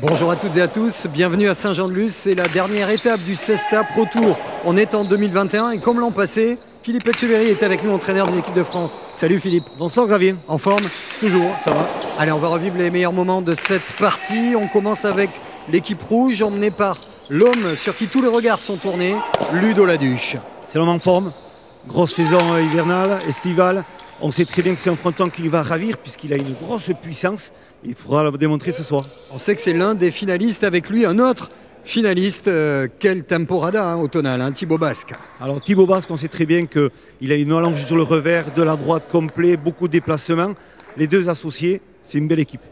Bonjour à toutes et à tous, bienvenue à Saint-Jean-de-Luz, c'est la dernière étape du Cesta Pro Tour. On est en 2021 et comme l'an passé, Philippe Etcheverry est avec nous, entraîneur des équipes de France. Salut Philippe. Bonsoir Xavier. En forme? Toujours, ça va. Allez, on va revivre les meilleurs moments de cette partie. On commence avec l'équipe rouge, emmenée par l'homme sur qui tous les regards sont tournés, Ludo Laduche. C'est l'homme en forme, grosse saison hivernale, estivale. On sait très bien que c'est un fronton qui lui va ravir puisqu'il a une grosse puissance. Il faudra le démontrer ce soir. On sait que c'est l'un des finalistes, avec lui un autre finaliste. Quel temporada au tonal, Thibaut Basque. Alors Thibaut Basque, on sait très bien qu'il a une allonge sur le revers, de la droite complet, beaucoup de déplacements. Les deux associés, c'est une belle équipe.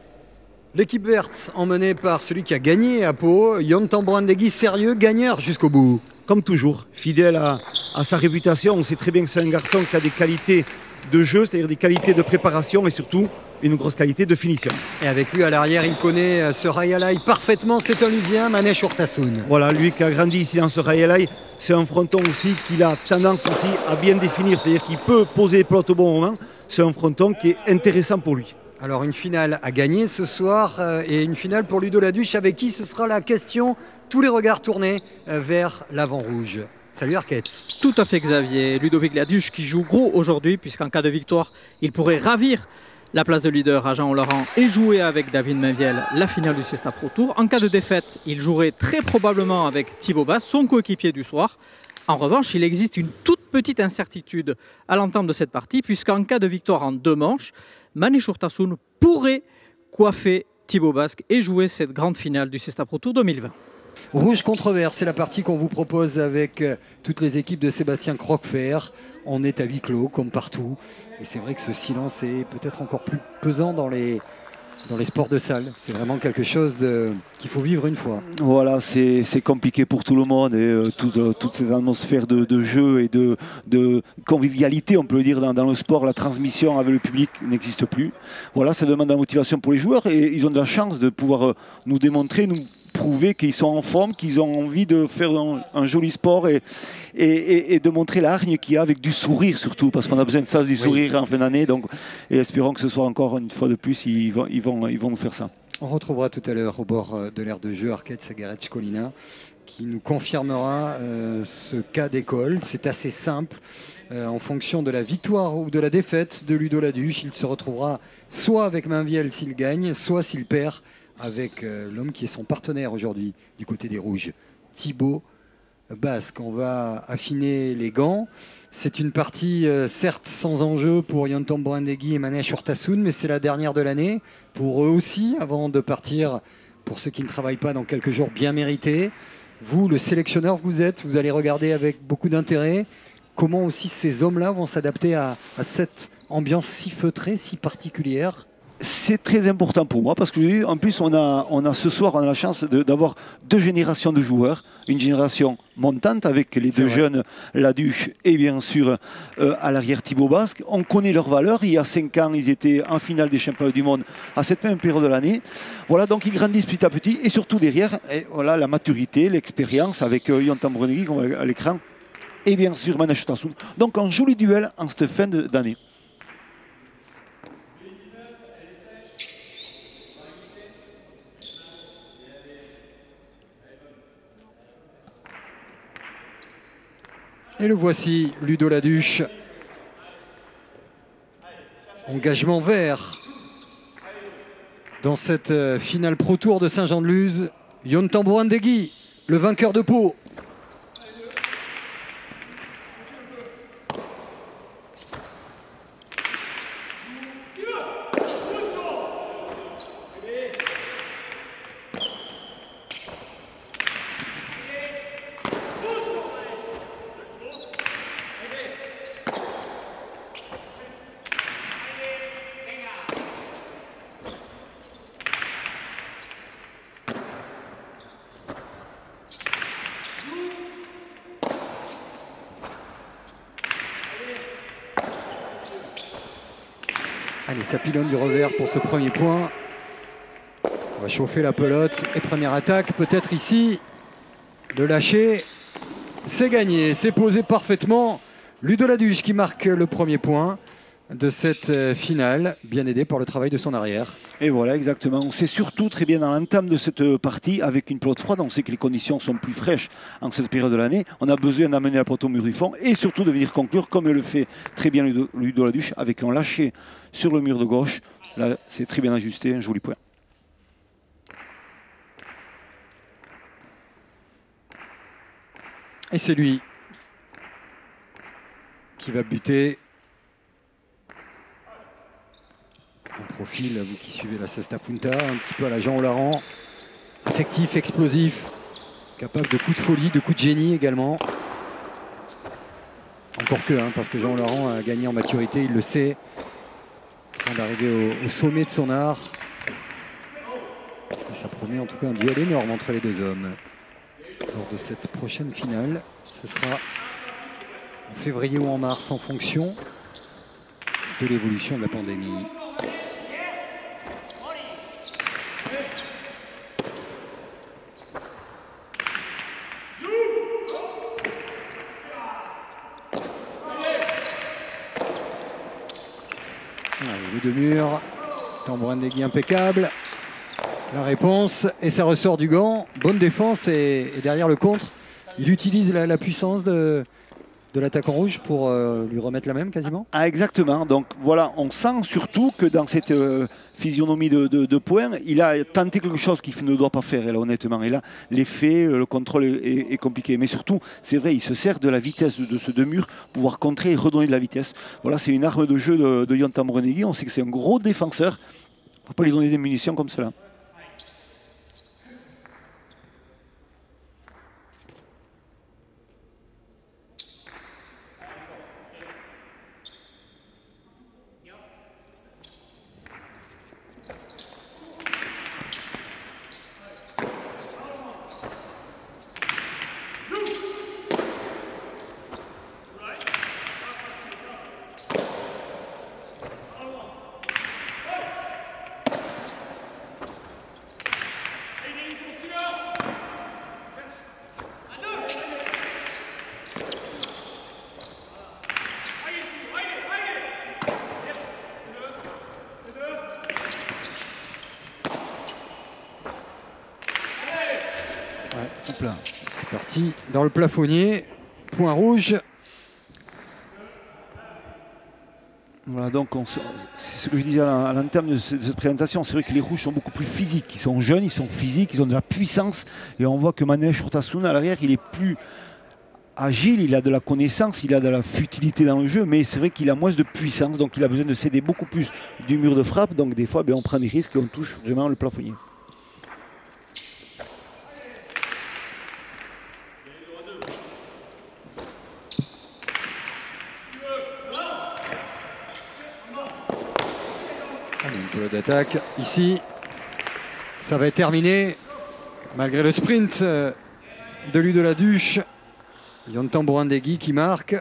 L'équipe verte, emmenée par celui qui a gagné à Pau, Yontan Brandegui, sérieux, gagneur jusqu'au bout. Comme toujours, fidèle à sa réputation. On sait très bien que c'est un garçon qui a des qualités de jeu, c'est-à-dire des qualités de préparation et surtout une grosse qualité de finition. Et avec lui à l'arrière, il connaît ce Rayalai parfaitement, c'est un Lusien, Manesh Urtasun. Voilà, lui qui a grandi ici dans ce Rayalai, c'est un fronton aussi qu'il a tendance aussi à bien définir, c'est-à-dire qu'il peut poser les pelotes au bon moment. C'est un fronton qui est intéressant pour lui. Alors une finale à gagner ce soir et une finale pour Ludo Laduche avec qui ce sera la question, tous les regards tournés vers l'avant rouge. Salut Arquette. Tout à fait Xavier, Ludovic Laduche qui joue gros aujourd'hui puisqu'en cas de victoire, il pourrait ravir la place de leader à Jean-Laurent et jouer avec David Mainviel la finale du Cesta Pro Tour. En cas de défaite, il jouerait très probablement avec Thibaut Basque, son coéquipier du soir. En revanche, il existe une toute petite incertitude à l'entame de cette partie puisqu'en cas de victoire en 2 manches, Manesh Urtasun pourrait coiffer Thibaut Basque et jouer cette grande finale du Cesta Pro Tour 2020. Rouge contre vert, c'est la partie qu'on vous propose avec toutes les équipes de Sébastien Croquefer. On est à huis clos comme partout. Et c'est vrai que ce silence est peut-être encore plus pesant dans les sports de salle. C'est vraiment quelque chose qu'il faut vivre une fois. Voilà, c'est compliqué pour tout le monde et toute cette atmosphère de jeu et de convivialité, on peut le dire, dans le sport. La transmission avec le public n'existe plus. Voilà, ça demande de la motivation pour les joueurs et ils ont de la chance de pouvoir nous démontrer, nous prouver qu'ils sont en forme, qu'ils ont envie de faire un joli sport et de montrer la hargne qu'il y a avec du sourire surtout, parce qu'on a besoin de ça, du sourire en fin d'année. Donc, et espérons que ce soit encore une fois de plus, ils vont nous faire ça. On retrouvera tout à l'heure au bord de l'aire de jeu Arquette Sagaretch-Colina qui nous confirmera ce cas d'école. C'est assez simple. En fonction de la victoire ou de la défaite de Ludo Laduche, il se retrouvera soit avec Mainviel s'il gagne, soit s'il perd avec l'homme qui est son partenaire aujourd'hui du côté des Rouges, Thibaut Basque. On va affiner les gants. C'est une partie certes sans enjeu pour Yontan Brandegui et Manesh Urtasun, mais c'est la dernière de l'année pour eux aussi avant de partir, pour ceux qui ne travaillent pas, dans quelques jours bien mérités. Vous, le sélectionneur que vous êtes, vous allez regarder avec beaucoup d'intérêt comment aussi ces hommes-là vont s'adapter à cette ambiance si feutrée, si particulière. C'est très important pour moi parce que en plus on a ce soir la chance d'avoir 2 générations de joueurs, une génération montante avec les 2 jeunes Laduche et bien sûr à l'arrière Thibaut Basque. On connaît leurs valeurs. Il y a 5 ans ils étaient en finale des championnats du monde à cette même période de l'année. Voilà, donc ils grandissent petit à petit et surtout derrière voilà, la maturité, l'expérience avec Yontan Brandegui à l'écran et bien sûr Manesh Urtasun. Donc un joli duel en cette fin d'année. Et le voici, Ludo Laduche. Engagement vert dans cette finale Pro Tour de Saint-Jean-de-Luz. Yontan Brandegui, le vainqueur de Pau. Allez, ça pilonne du revers pour ce premier point. On va chauffer la pelote. Et première attaque, peut-être ici. De lâcher. C'est gagné, c'est posé parfaitement. Ludo Laduche qui marque le premier point. de cette finale, bien aidé par le travail de son arrière. Et voilà, exactement. On sait surtout très bien dans l'entame de cette partie, avec une pelote froide, on sait que les conditions sont plus fraîches en cette période de l'année. On a besoin d'amener la pelote au mur du fond et surtout de venir conclure, comme le fait très bien Ludo Laduche, avec un lâcher sur le mur de gauche. Là, c'est très bien ajusté, un joli point. Et c'est lui qui va buter. En profil, vous qui suivez la Cesta Punta, un petit peu à la Jean Olaran. Effectif, explosif, capable de coups de folie, de coups de génie également. Encore que, parce que Jean Olaran a gagné en maturité, il le sait. En train d'arriver au sommet de son art. Et ça promet en tout cas un duel énorme entre les deux hommes. Lors de cette prochaine finale, ce sera en février ou en mars en fonction de l'évolution de la pandémie. Allez, le deux-murs, tambourin de Guy impeccable. La réponse, et ça ressort du gant. Bonne défense et derrière le contre, il utilise la puissance de l'attaquant rouge pour lui remettre la même quasiment. Ah, exactement. Donc voilà, on sent surtout que dans cette physionomie de points, il a tenté quelque chose qu'il ne doit pas faire, et là, honnêtement. Et là, l'effet, le contrôle est compliqué. Mais surtout, c'est vrai, il se sert de la vitesse de ce deux-murs pour pouvoir contrer et redonner de la vitesse. Voilà, c'est une arme de jeu de Yon Tambourin de Guy. On sait que c'est un gros défenseur. Il ne faut pas lui donner des munitions comme cela. C'est parti dans le plafonnier, point rouge. Voilà, donc c'est ce que je disais à l'entame de cette présentation. C'est vrai que les rouges sont beaucoup plus physiques. Ils sont jeunes, ils sont physiques, ils ont de la puissance. Et on voit que Manuel Urtasun à l'arrière, il est plus agile, il a de la connaissance, il a de la futilité dans le jeu, mais c'est vrai qu'il a moins de puissance. Donc il a besoin de céder beaucoup plus du mur de frappe. Donc des fois, on prend des risques et on touche vraiment le plafonnier. Une pelote d'attaque ici, ça va être terminé malgré le sprint de Ludo Laduche. Yon Tambourin de Guy qui marque.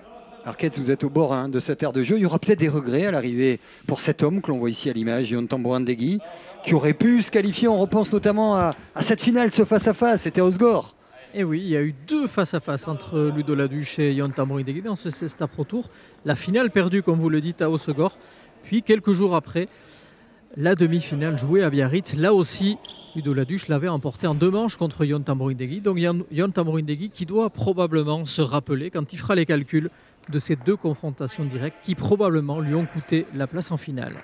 Arquette, vous êtes au bord de cette aire de jeu. Il y aura peut-être des regrets à l'arrivée pour cet homme que l'on voit ici à l'image, Yon Tambourin de Guy, qui aurait pu se qualifier. On repense notamment à cette finale, ce face-à-face, c'était à Osgore. Et oui, il y a eu deux face-à-face entre Ludo Laduche et Yon Tambourin de Guy dans ce Cesta Pro Tour. La finale perdue, comme vous le dites, à Osgore. Puis quelques jours après, la demi-finale jouée à Biarritz. Là aussi, Ludo Laduche l'avait emporté en 2 manches contre Yon Tambourin de Guy. Donc Yon Tambourin de Guy qui doit probablement se rappeler, quand il fera les calculs, de ces 2 confrontations directes qui probablement lui ont coûté la place en finale.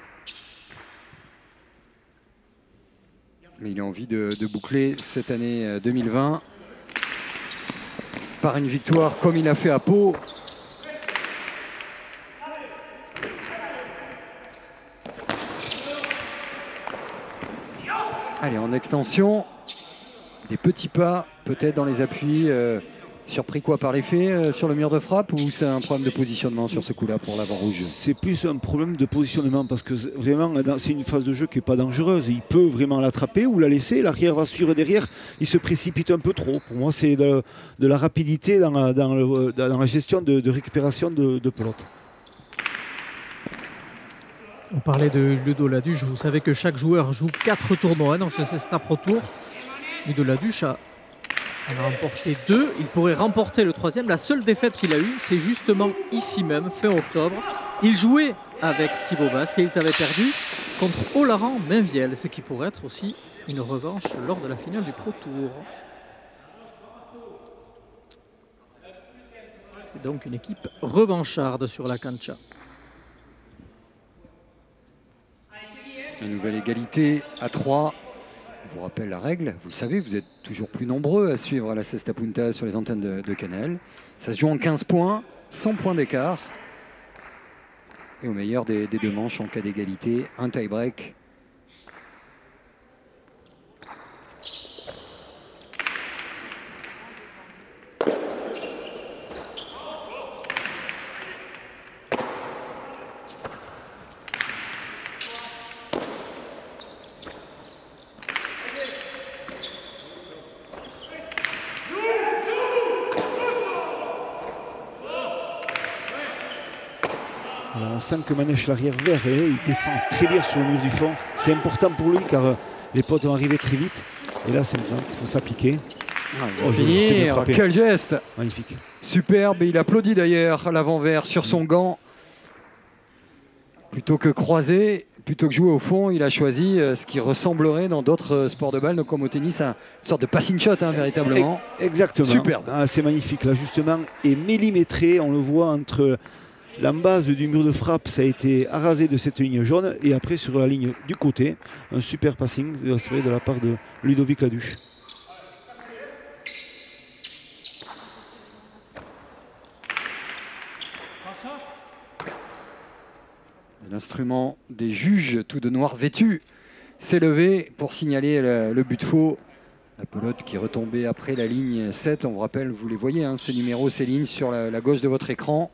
Mais il a envie de boucler cette année 2020 par une victoire comme il a fait à Pau. Allez, en extension, des petits pas, peut-être dans les appuis. Surpris quoi par l'effet sur le mur de frappe, ou c'est un problème de positionnement sur ce coup-là pour l'avant rouge? C'est plus un problème de positionnement parce que vraiment c'est une phase de jeu qui n'est pas dangereuse. Il peut vraiment l'attraper ou la laisser. L'arrière va suivre derrière. Il se précipite un peu trop. Pour moi, c'est de la rapidité dans la gestion de récupération de pelote. On parlait de Ludo Laduche. Vous savez que chaque joueur joue 4 tournois dans ce Cesta Pro Tour. Ludo Laduche en a remporté 2. Il pourrait remporter le 3e. La seule défaite qu'il a eue, c'est justement ici même, fin octobre. Il jouait avec Thibaut Basque et ils avaient perdu contre Olaran-Mainviel, ce qui pourrait être aussi une revanche lors de la finale du Pro Tour. C'est donc une équipe revancharde sur la cancha. Une nouvelle égalité à 3. Je vous rappelle la règle, vous le savez, vous êtes toujours plus nombreux à suivre la Cesta Punta sur les antennes de Canal. Ça se joue en 15 points, 100 points d'écart. Et au meilleur des deux manches, en cas d'égalité, un tie-break. Alors on sent que Manèche l'arrière vert, il défend très bien sur le mur du fond. C'est important pour lui car les potes vont arriver très vite. Et là c'est maintenant qu'il faut s'appliquer. Finir, quel geste! Magnifique. Superbe, il applaudit d'ailleurs l'avant-vert sur son gant. Plutôt que croiser, plutôt que jouer au fond, il a choisi ce qui ressemblerait dans d'autres sports de balle, comme au tennis, une sorte de passing shot, véritablement. Exactement. Superbe. Ah, c'est magnifique, l'ajustement est millimétré, on le voit entre la base du mur de frappe, ça a été arasé de cette ligne jaune, et après sur la ligne du côté, un super passing, c'est vrai, de la part de Ludovic Laduche. L'instrument des juges, tout de noir vêtu, s'est levé pour signaler le but faux. La pelote qui est retombée après la ligne 7. On vous rappelle, vous les voyez, ces numéros, ces lignes sur la gauche de votre écran.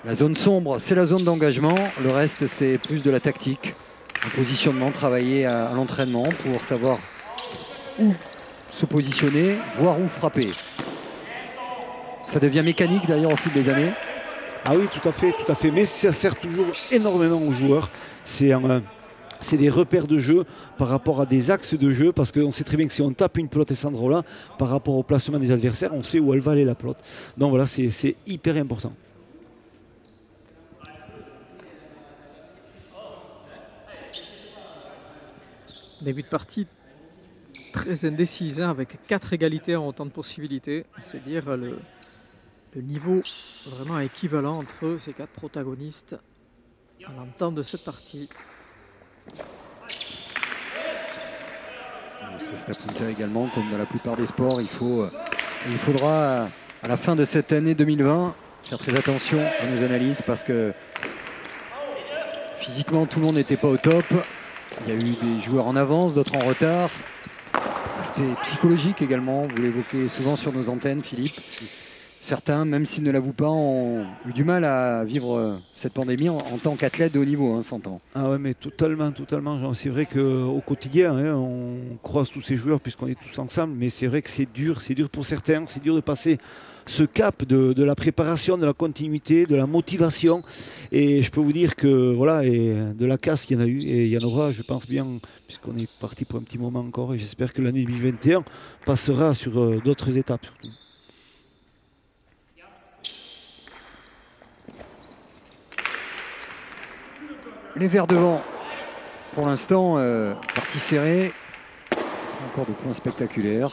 La zone sombre, c'est la zone d'engagement. Le reste, c'est plus de la tactique. Un positionnement, travailler à l'entraînement pour savoir où se positionner, voir où frapper. Ça devient mécanique d'ailleurs au fil des années. Ah oui, tout à fait. Mais ça sert toujours énormément aux joueurs. C'est des repères de jeu par rapport à des axes de jeu, parce qu'on sait très bien que si on tape une pelote à cet endroit-là, par rapport au placement des adversaires, on sait où elle va aller la pelote. Donc voilà, c'est hyper important. Début de partie très indécise, avec 4 égalités en autant de possibilités. C'est dire le niveau vraiment équivalent entre ces 4 protagonistes à l'entente de cette partie. Cesta Punta également, comme dans la plupart des sports, il faudra à la fin de cette année 2020 faire très attention à nos analyses, parce que physiquement tout le monde n'était pas au top. Il y a eu des joueurs en avance, d'autres en retard. L'aspect psychologique également, vous l'évoquez souvent sur nos antennes, Philippe. Certains, même s'ils ne l'avouent pas, ont eu du mal à vivre cette pandémie en tant qu'athlète de haut niveau, s'entend. Ah ouais, mais totalement. C'est vrai qu'au quotidien, on croise tous ces joueurs puisqu'on est tous ensemble, mais c'est vrai que c'est dur pour certains, c'est dur de passer ce cap de la préparation, de la continuité, de la motivation. Et je peux vous dire que voilà, et de la casse, il y en a eu et il y en aura, je pense bien, puisqu'on est parti pour un petit moment encore, et j'espère que l'année 2021 passera sur d'autres étapes surtout. Les verts devant, pour l'instant, partie serrée. Encore de points spectaculaires.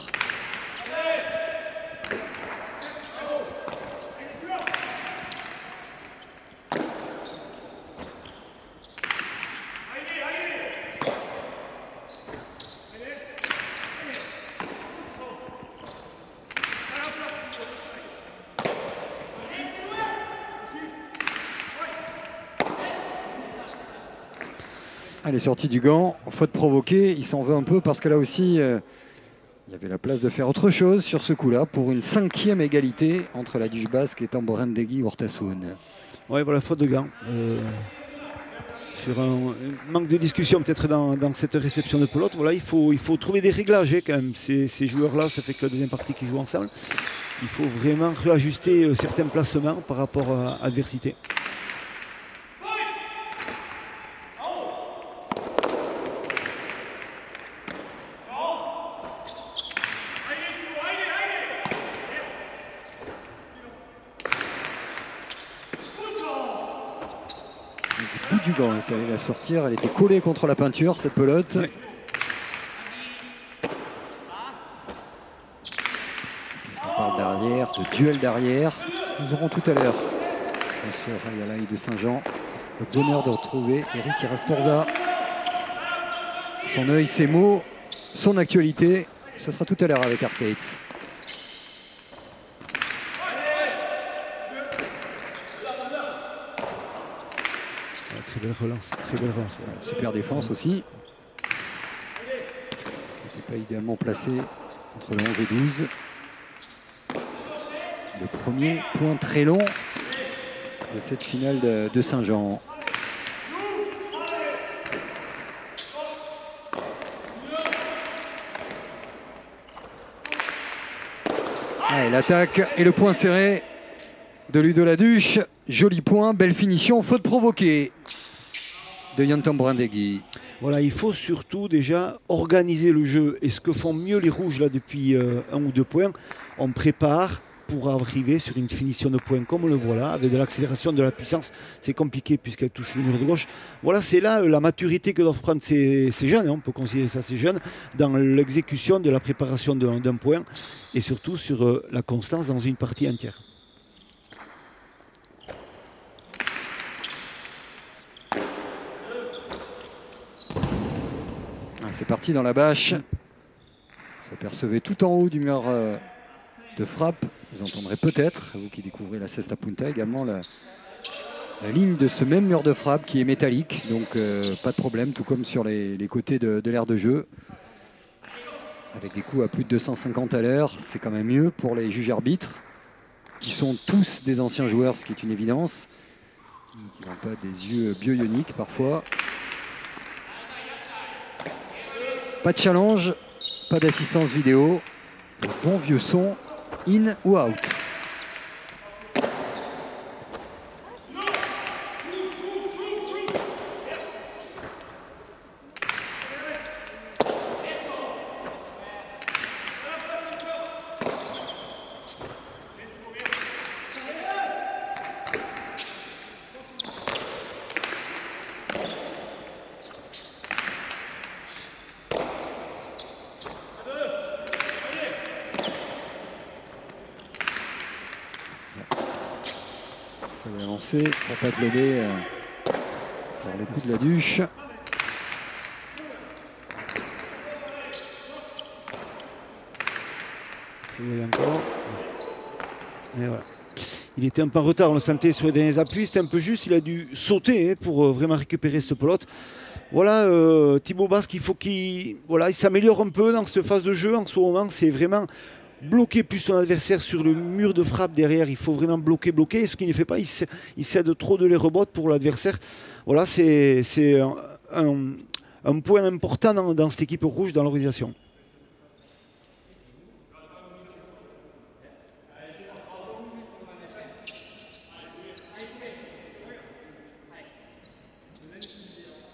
Elle est sortie du gant, faute provoquée, il s'en veut un peu parce que là aussi il y avait la place de faire autre chose sur ce coup-là pour une 5e égalité entre la Duche Basque et Tamborendegui Urtasun. Oui, voilà, faute de gant. Sur un manque de discussion peut-être dans cette réception de pelote. Voilà, il faut trouver des réglages quand même. Ces joueurs-là, ça fait que la deuxième partie qu'ils jouent ensemble. Il faut vraiment réajuster certains placements par rapport à l'adversité. Du bout du gant qu'elle allait la sortir. Elle était collée contre la peinture, cette pelote. Ouais. Puisqu'on parle d'arrière, de duel d'arrière, nous aurons tout à l'heure sur Rayalaï de Saint-Jean le bonheur de retrouver Eric Rastorza. Son œil, ses mots, son actualité, ce sera tout à l'heure avec Arcades. Très belle relance, très belle relance. Super défense aussi. Qui n'était pas idéalement placé entre le 11 et 12. Le premier point très long de cette finale de Saint-Jean. Allez, l'attaque et le point serré de Ludo Laduche. Joli point, belle finition, faute provoquée de Jan Tamborindegui. Voilà, il faut surtout déjà organiser le jeu. Et ce que font mieux les rouges là depuis 1 ou 2 points, on prépare pour arriver sur une finition de points comme on le voit là, avec de l'accélération, de la puissance. C'est compliqué puisqu'elle touche le mur de gauche. Voilà, c'est là la maturité que doivent prendre ces jeunes, on peut considérer ça ces jeunes, dans l'exécution de la préparation d'un point et surtout sur la constance dans une partie entière. C'est parti dans la bâche. Vous apercevez tout en haut du mur de frappe. Vous entendrez peut-être, vous qui découvrez la Cesta Punta, également la ligne de ce même mur de frappe qui est métallique. Donc pas de problème, tout comme sur les côtés de l'aire de jeu. Avec des coups à plus de 250 à l'heure, c'est quand même mieux pour les juges arbitres, qui sont tous des anciens joueurs, ce qui est une évidence. Qui n'ont pas des yeux bio-ioniques parfois. Pas de challenge, pas d'assistance vidéo. Le bon vieux son, in ou out. Il faut avancer pour pas te lever dans les coups de la duche. Encore. Et voilà. Il était un peu en retard, on le sentait sur les derniers appuis, c'était un peu juste, il a dû sauter pour vraiment récupérer cette pelote. Voilà, Thibaut Basque, il faut qu'il s'améliore un peu dans cette phase de jeu. En ce moment, c'est vraiment bloquer plus son adversaire sur le mur de frappe derrière. Il faut vraiment bloquer. Et ce qu'il ne fait pas, il cède trop de les rebotes pour l'adversaire. Voilà, c'est un point important dans cette équipe rouge, dans l'organisation.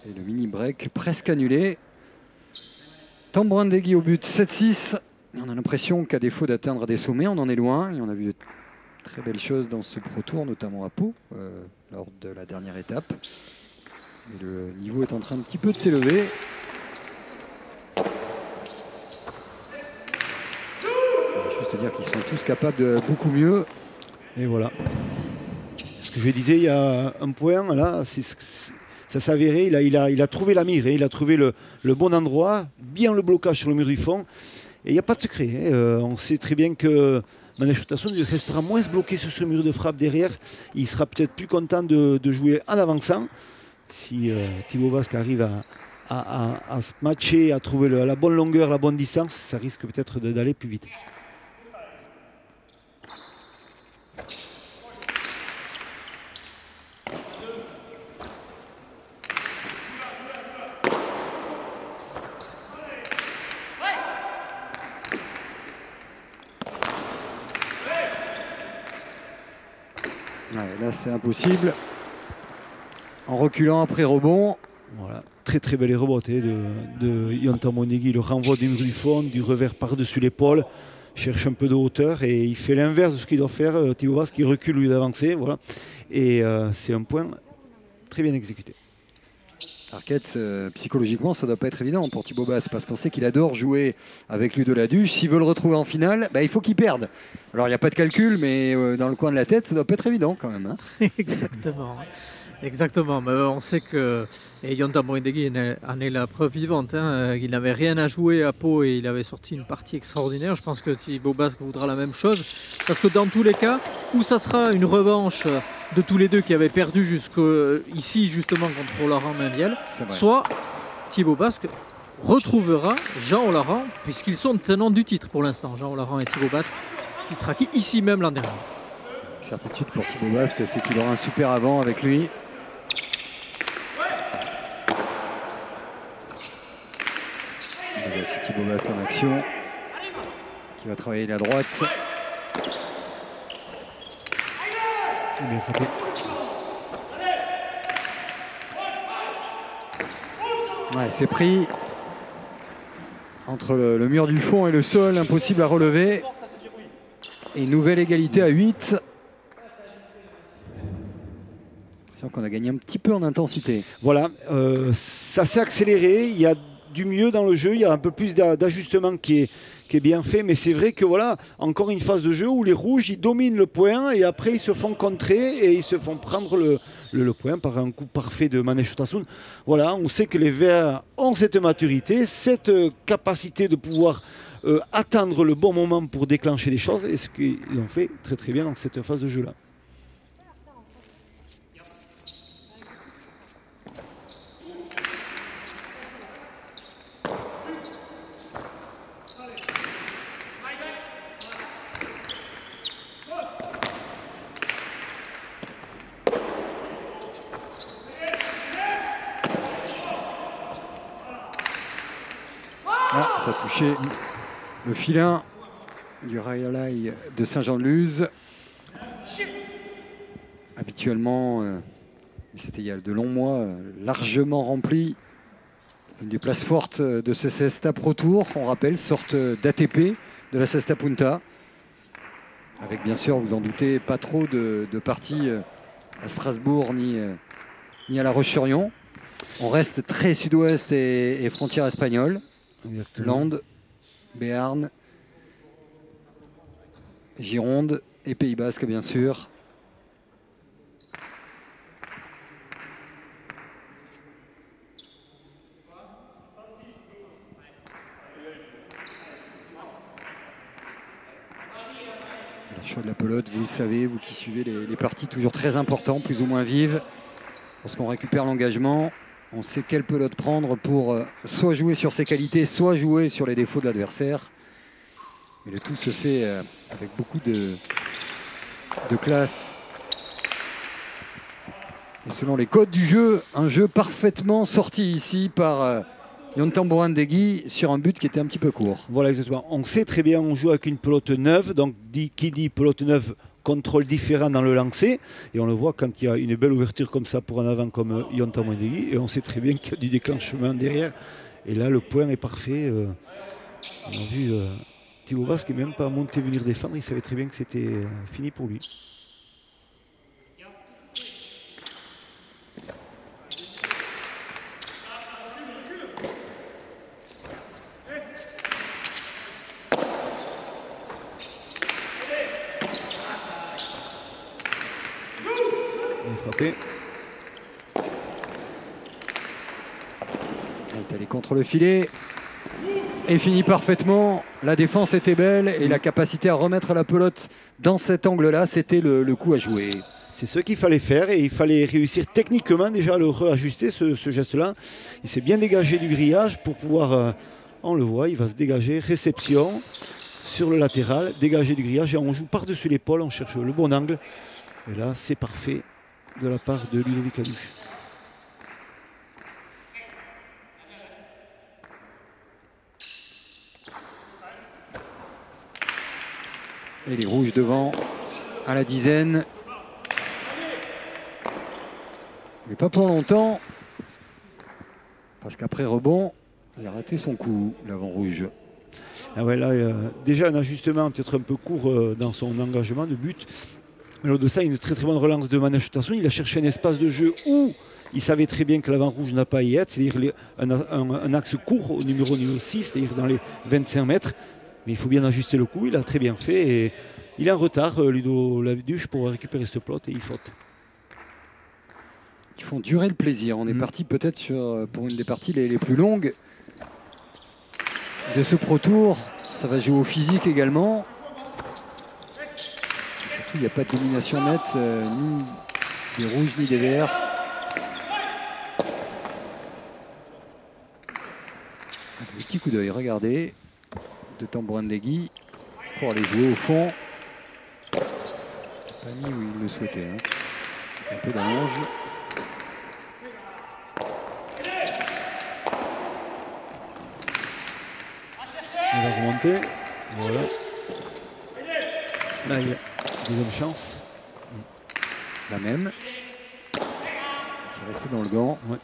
Et le mini break presque annulé. Tamborindegui au but 7-6. On a l'impression qu'à défaut d'atteindre des sommets, on en est loin. Et on a vu de très belles choses dans ce Pro Tour, notamment à Pau, lors de la dernière étape. Et le niveau est en train un petit peu de s'élever. Juste dire qu'ils sont tous capables de beaucoup mieux. Et voilà. Ce que je disais, il y a un point, là, ça s'avérait, il a trouvé la mire, il a trouvé le bon endroit, bien le blocage sur le mur du fond. Et il n'y a pas de secret. On sait très bien que Manège Tasson restera moins bloqué sur ce mur de frappe derrière. Il sera peut-être plus content de jouer en avançant. Si Thibaut Basque arrive à se matcher, à trouver la bonne longueur, la bonne distance, ça risque peut-être d'aller plus vite. Ouais, là, c'est impossible. En reculant après rebond. Voilà, très belle rebote de Jan Tamborindegui. Le renvoi du mur du fond, du revers par-dessus l'épaule, cherche un peu de hauteur et il fait l'inverse de ce qu'il doit faire. Thibaut Basque qui recule au lieu d'avancer. Voilà. Et c'est un point très bien exécuté. Arquette, psychologiquement, ça ne doit pas être évident pour Thibaut Basque, parce qu'on sait qu'il adore jouer avec Ludo Laduche. S'il veut le retrouver en finale, il faut qu'il perde. Alors, il n'y a pas de calcul, mais dans le coin de la tête, ça ne doit pas être évident quand même. Hein. Exactement. Exactement, mais on sait que Yonta Moindegui en est la preuve vivante. Hein. Il n'avait rien à jouer à Pau et il avait sorti une partie extraordinaire. Je pense que Thibaut Basque voudra la même chose. Parce que dans tous les cas, où ça sera une revanche de tous les deux qui avaient perdu jusqu'ici justement contre Laurent Mainviel, soit Thibaut Basque retrouvera Jean Laurent, puisqu'ils sont tenants du titre pour l'instant, Jean Laurent et Thibaut Basque, titre acquis ici même l'an dernier. Certitude pour Thibaut Basque, c'est qu'il aura un super avant avec lui. C'est Thibaut Basque en action, qui va travailler la droite. Ouais, c'est pris entre le mur du fond et le sol, impossible à relever. Et nouvelle égalité à 8. Qu'on a gagné un petit peu en intensité. Voilà, ça s'est accéléré, il y a du mieux dans le jeu, il y a un peu plus d'ajustement qui est bien fait, mais c'est vrai que voilà, encore une phase de jeu où les rouges ils dominent le point et après ils se font contrer et ils se font prendre le point par un coup parfait de Manesh Otasoun. Voilà, on sait que les Verts ont cette maturité, cette capacité de pouvoir attendre le bon moment pour déclencher les choses, et ce qu'ils ont fait très très bien dans cette phase de jeu là. Ça a touché le filin du Rayalaï de Saint-Jean-de-Luz. Habituellement, c'était il y a de longs mois, largement rempli. Une des places fortes de ce Cesta Pro Tour, on rappelle, sorte d'ATP de la Cesta Punta. Avec bien sûr, vous en doutez, pas trop de parties à Strasbourg ni à La Roche-sur-Yon. On reste très sud-ouest et frontière espagnole. Exactement. Landes, Béarn, Gironde et Pays Basque, bien sûr. Le choix de la pelote, vous le savez, vous qui suivez les parties toujours très importantes, plus ou moins vives. Lorsqu'on récupère l'engagement, on sait quelle pelote prendre pour soit jouer sur ses qualités, soit jouer sur les défauts de l'adversaire. Mais le tout se fait avec beaucoup de classe. Et selon les codes du jeu, un jeu parfaitement sorti ici par Yonta Moindegui sur un but qui était un petit peu court. Voilà, exactement. On sait très bien, on joue avec une pelote neuve, donc qui dit pelote neuve, contrôle différent dans le lancer, et on le voit quand il y a une belle ouverture comme ça pour un avant comme Yonta Moindegui, et on sait très bien qu'il y a du déclenchement derrière, et là le point est parfait. On a vu Thibaut Basque qui n'est même pas monté venir défendre, il savait très bien que c'était fini pour lui. Frappé. Il est allé contre le filet et finit parfaitement. La défense était belle et la capacité à remettre la pelote dans cet angle-là, c'était le coup à jouer. C'est ce qu'il fallait faire et il fallait réussir techniquement déjà à le réajuster, ce geste-là. Il s'est bien dégagé du grillage pour pouvoir, on le voit, il va se dégager, réception sur le latéral, dégagé du grillage et on joue par-dessus l'épaule, on cherche le bon angle. Et là, c'est parfait de la part de Ludovic Laduche. Et les rouges devant à la dizaine. Mais pas pour longtemps. Parce qu'après rebond, il a raté son coup, l'avant rouge. Ah ouais, là, déjà un ajustement peut-être un peu court dans son engagement de but. Mais au-delà de ça, une très très bonne relance de Manesh Otasoun. Il a cherché un espace de jeu où il savait très bien que l'avant rouge n'a pas à y être, c'est-à-dire un axe court au numéro 6, c'est-à-dire dans les 25 mètres. Mais il faut bien ajuster le coup, il a très bien fait. Et il est en retard, Ludo Laduche, pour récupérer ce plot et il faute. Ils font durer le plaisir. On est parti peut-être pour une des parties les plus longues de ce Pro Tour. Ça va jouer au physique également. Surtout, il n'y a pas de domination nette, ni des rouges ni des verts. Un petit coup d'œil, regardez, de Tambourine-Desguy pour aller jouer au fond. Pas mis où il le souhaitait. Hein. Un peu d'allonge. Il va remonter. Voilà. Là, il y a deuxième chance. La même. Qui reste dans le gant. Ouais.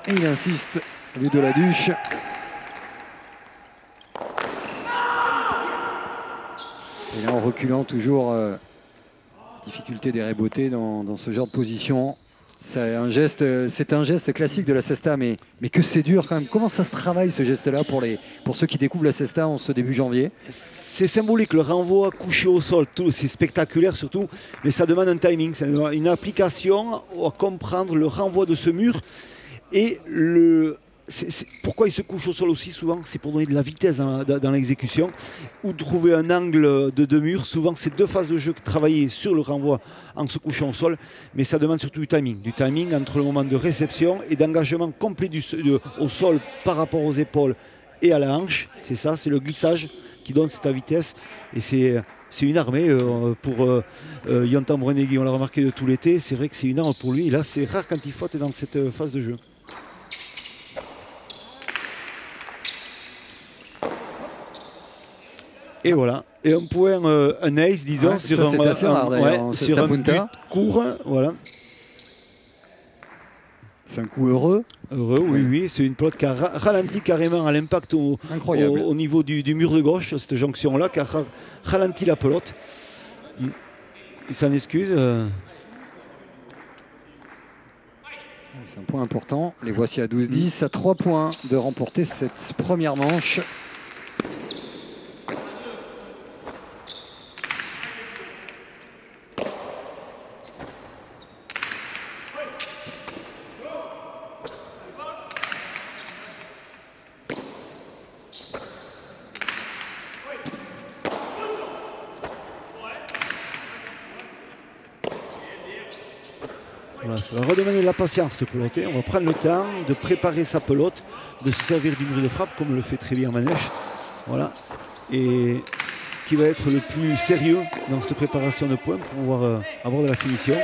Et il insiste. Ludo Laduche. Et là, en reculant toujours, difficulté des Rébotés dans ce genre de position. C'est un geste classique de la cesta, mais que c'est dur quand même. Comment ça se travaille ce geste-là pour ceux qui découvrent la cesta en ce début janvier? C'est symbolique, le renvoi couché au sol, c'est spectaculaire surtout, mais ça demande un timing, une application à comprendre le renvoi de ce mur. Et pourquoi il se couche au sol aussi souvent? C'est pour donner de la vitesse dans l'exécution ou trouver un angle de deux murs. Souvent, c'est deux phases de jeu travailler sur le renvoi en se couchant au sol, mais ça demande surtout du timing entre le moment de réception et d'engagement complet au sol par rapport aux épaules et à la hanche. C'est ça, c'est le glissage qui donne cette vitesse. Et c'est une armée pour Yon Tambourine-Desguy. On l'a remarqué de tout l'été. C'est vrai que c'est une arme pour lui. Et là, c'est rare quand il faute dans cette phase de jeu. Et voilà. Et un point, un ace, disons, sur un but court. Voilà. C'est un coup heureux. Oui. C'est une pelote qui a ralenti carrément à l'impact au niveau du mur de gauche, cette jonction-là, qui a ralenti la pelote. Il s'en excuse. C'est un point important. Les voici à 12-10, à 3 points de remporter cette première manche. Voilà, ça va redemander de la patience de peloter. On va prendre le temps de préparer sa pelote, de se servir du mur de frappe comme le fait très bien Manèche. Voilà. Et qui va être le plus sérieux dans cette préparation de points pour pouvoir avoir de la finition.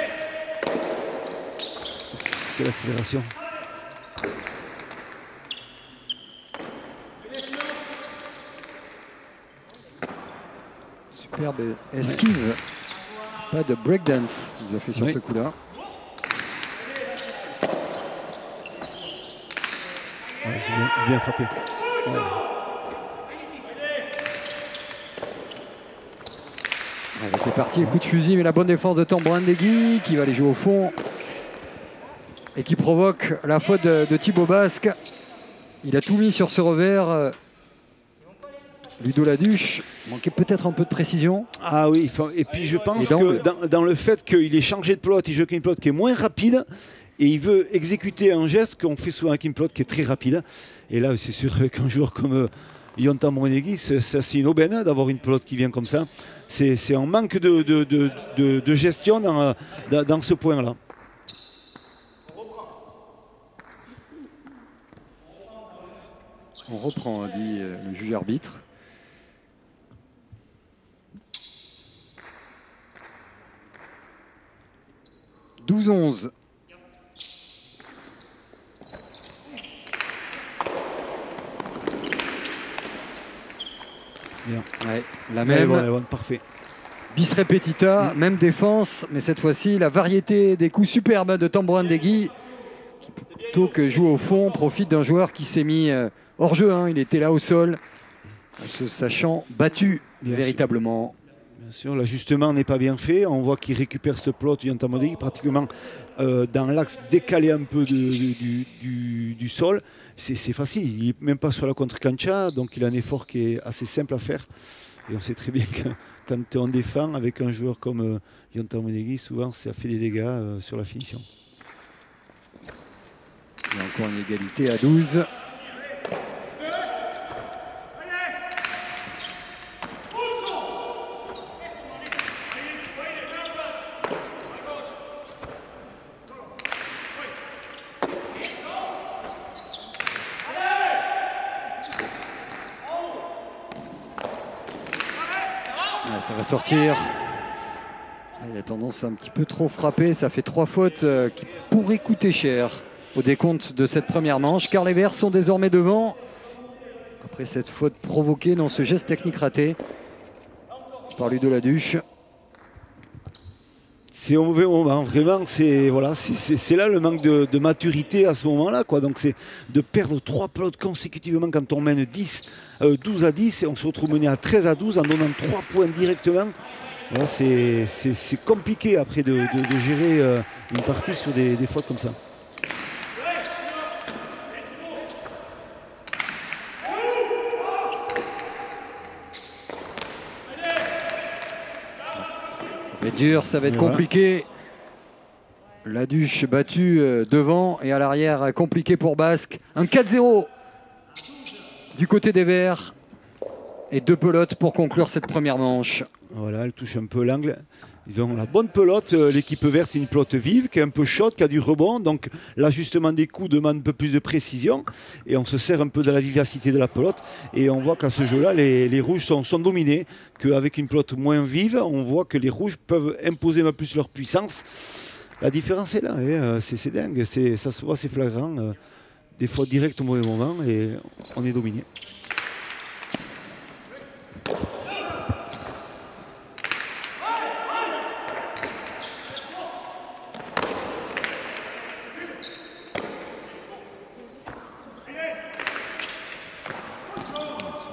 Quelle accélération. Superbe esquive. Pas de breakdance, il a fait sur ce coup-là. J'ai bien frappé. Ouais. C'est parti, coup de fusil, mais la bonne défense de Tambourine-Desguy qui va aller jouer au fond et qui provoque la faute de Thibaut Basque. Il a tout mis sur ce revers. Ludo Laduche manquait peut-être un peu de précision. Ah oui, et puis je pense que dans le fait qu'il ait changé de pelote, il joue avec une pelote qui est moins rapide et il veut exécuter un geste qu'on fait souvent avec une pelote qui est très rapide. Et là, c'est sûr, avec un joueur comme Yon Tambourine-Desguy, c'est une aubaine d'avoir une pelote qui vient comme ça. C'est un manque de gestion dans ce point-là. On reprend, dit le juge arbitre. « 12-11 ». Ouais, la même. Parfait. Bis repetita, même défense, mais cette fois-ci, la variété des coups superbes de Tambourine-Desguy, qui plutôt que jouer au fond, profite d'un joueur qui s'est mis hors jeu. Hein, il était là au sol, se sachant battu véritablement. Bien sûr, l'ajustement n'est pas bien fait. On voit qu'il récupère ce plot Yantamodegui pratiquement dans l'axe décalé un peu du sol. C'est facile, il n'est même pas sur la contre-cancha, donc il a un effort qui est assez simple à faire. Et on sait très bien que quand on défend avec un joueur comme Yantamodegui, souvent ça fait des dégâts sur la finition. Il y a encore une égalité à 12. Ça va sortir. Il a tendance à un petit peu trop frapper. Ça fait 3 fautes qui pourraient coûter cher au décompte de cette première manche, car les Verts sont désormais devant. Après cette faute provoquée dans ce geste technique raté par Ludo Laduche. C'est au mauvais moment, vraiment, c'est voilà, là le manque de maturité à ce moment-là, quoi. Donc c'est de perdre 3 pelotes consécutivement quand on mène 12 à 10 et on se retrouve mené à 13 à 12 en donnant 3 points directement. Voilà, c'est compliqué après de gérer une partie sur des fautes comme ça. Ça va être dur, ça va être compliqué. Laduche battu devant et à l'arrière compliqué pour Basque. Un 4-0 du côté des Verts. Et 2 pelotes pour conclure cette première manche. Voilà, elle touche un peu l'angle. Ils ont la bonne pelote. L'équipe verte, c'est une pelote vive, qui est un peu chaude, qui a du rebond. Donc l'ajustement des coups demande un peu plus de précision. Et on se sert un peu de la vivacité de la pelote. Et on voit qu'à ce jeu-là, les rouges sont dominés. Qu'avec une pelote moins vive, on voit que les rouges peuvent imposer un peu plus leur puissance. La différence est là. C'est dingue. Ça se voit, c'est flagrant. Des fois direct au mauvais moment. Et on est dominé.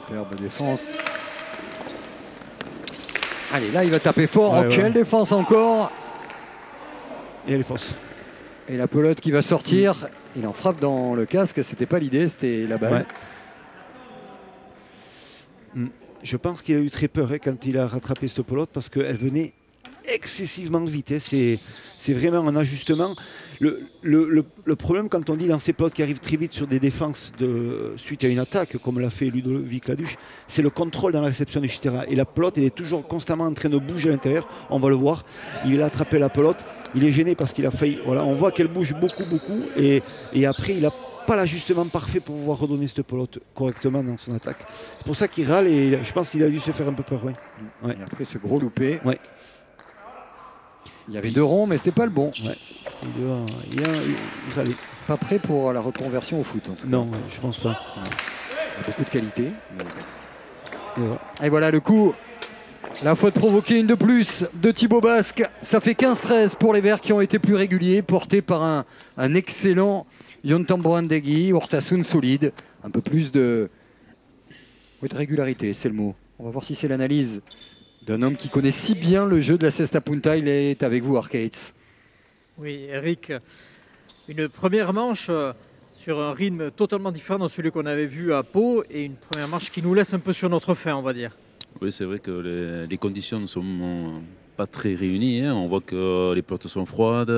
Superbe défense. Allez, là il va taper fort. Quelle défense encore. Et elle est fausse. Et la pelote qui va sortir. Il en frappe dans le casque. C'était pas l'idée, c'était la balle. Je pense qu'il a eu très peur quand il a rattrapé cette pelote parce qu'elle venait excessivement vite. C'est vraiment un ajustement. Le problème quand on dit dans ces pelotes qui arrivent très vite sur des défenses suite à une attaque, comme l'a fait Ludovic Laduche, c'est le contrôle dans la réception du Chitera. Et la pelote, elle est toujours constamment en train de bouger à l'intérieur. On va le voir. Il a attrapé la pelote. Il est gêné parce qu'il a failli. Voilà, on voit qu'elle bouge beaucoup. Et après, il a pas l'ajustement parfait pour pouvoir redonner cette pelote correctement dans son attaque. C'est pour ça qu'il râle et je pense qu'il a dû se faire un peu peur. Et après ce gros loupé. Il y avait 2 ronds, mais c'était pas le bon. Il râlait. Pas prêt pour la reconversion au foot. En tout non, je pense pas. Il y a beaucoup de qualité. Et voilà le coup. La faute provoquée, une de plus de Thibaut Basque. Ça fait 15-13 pour les Verts qui ont été plus réguliers, portés par un excellent Yantamodegui, Urtasun solide. Un peu plus de régularité, c'est le mot. On va voir si c'est l'analyse d'un homme qui connaît si bien le jeu de la Cesta Punta. Il est avec vous, Arcades. Oui, Eric, une première manche sur un rythme totalement différent de celui qu'on avait vu à Pau et une première manche qui nous laisse un peu sur notre faim, on va dire. Oui, c'est vrai que les conditions ne sont pas très réunies. On voit que les portes sont froides.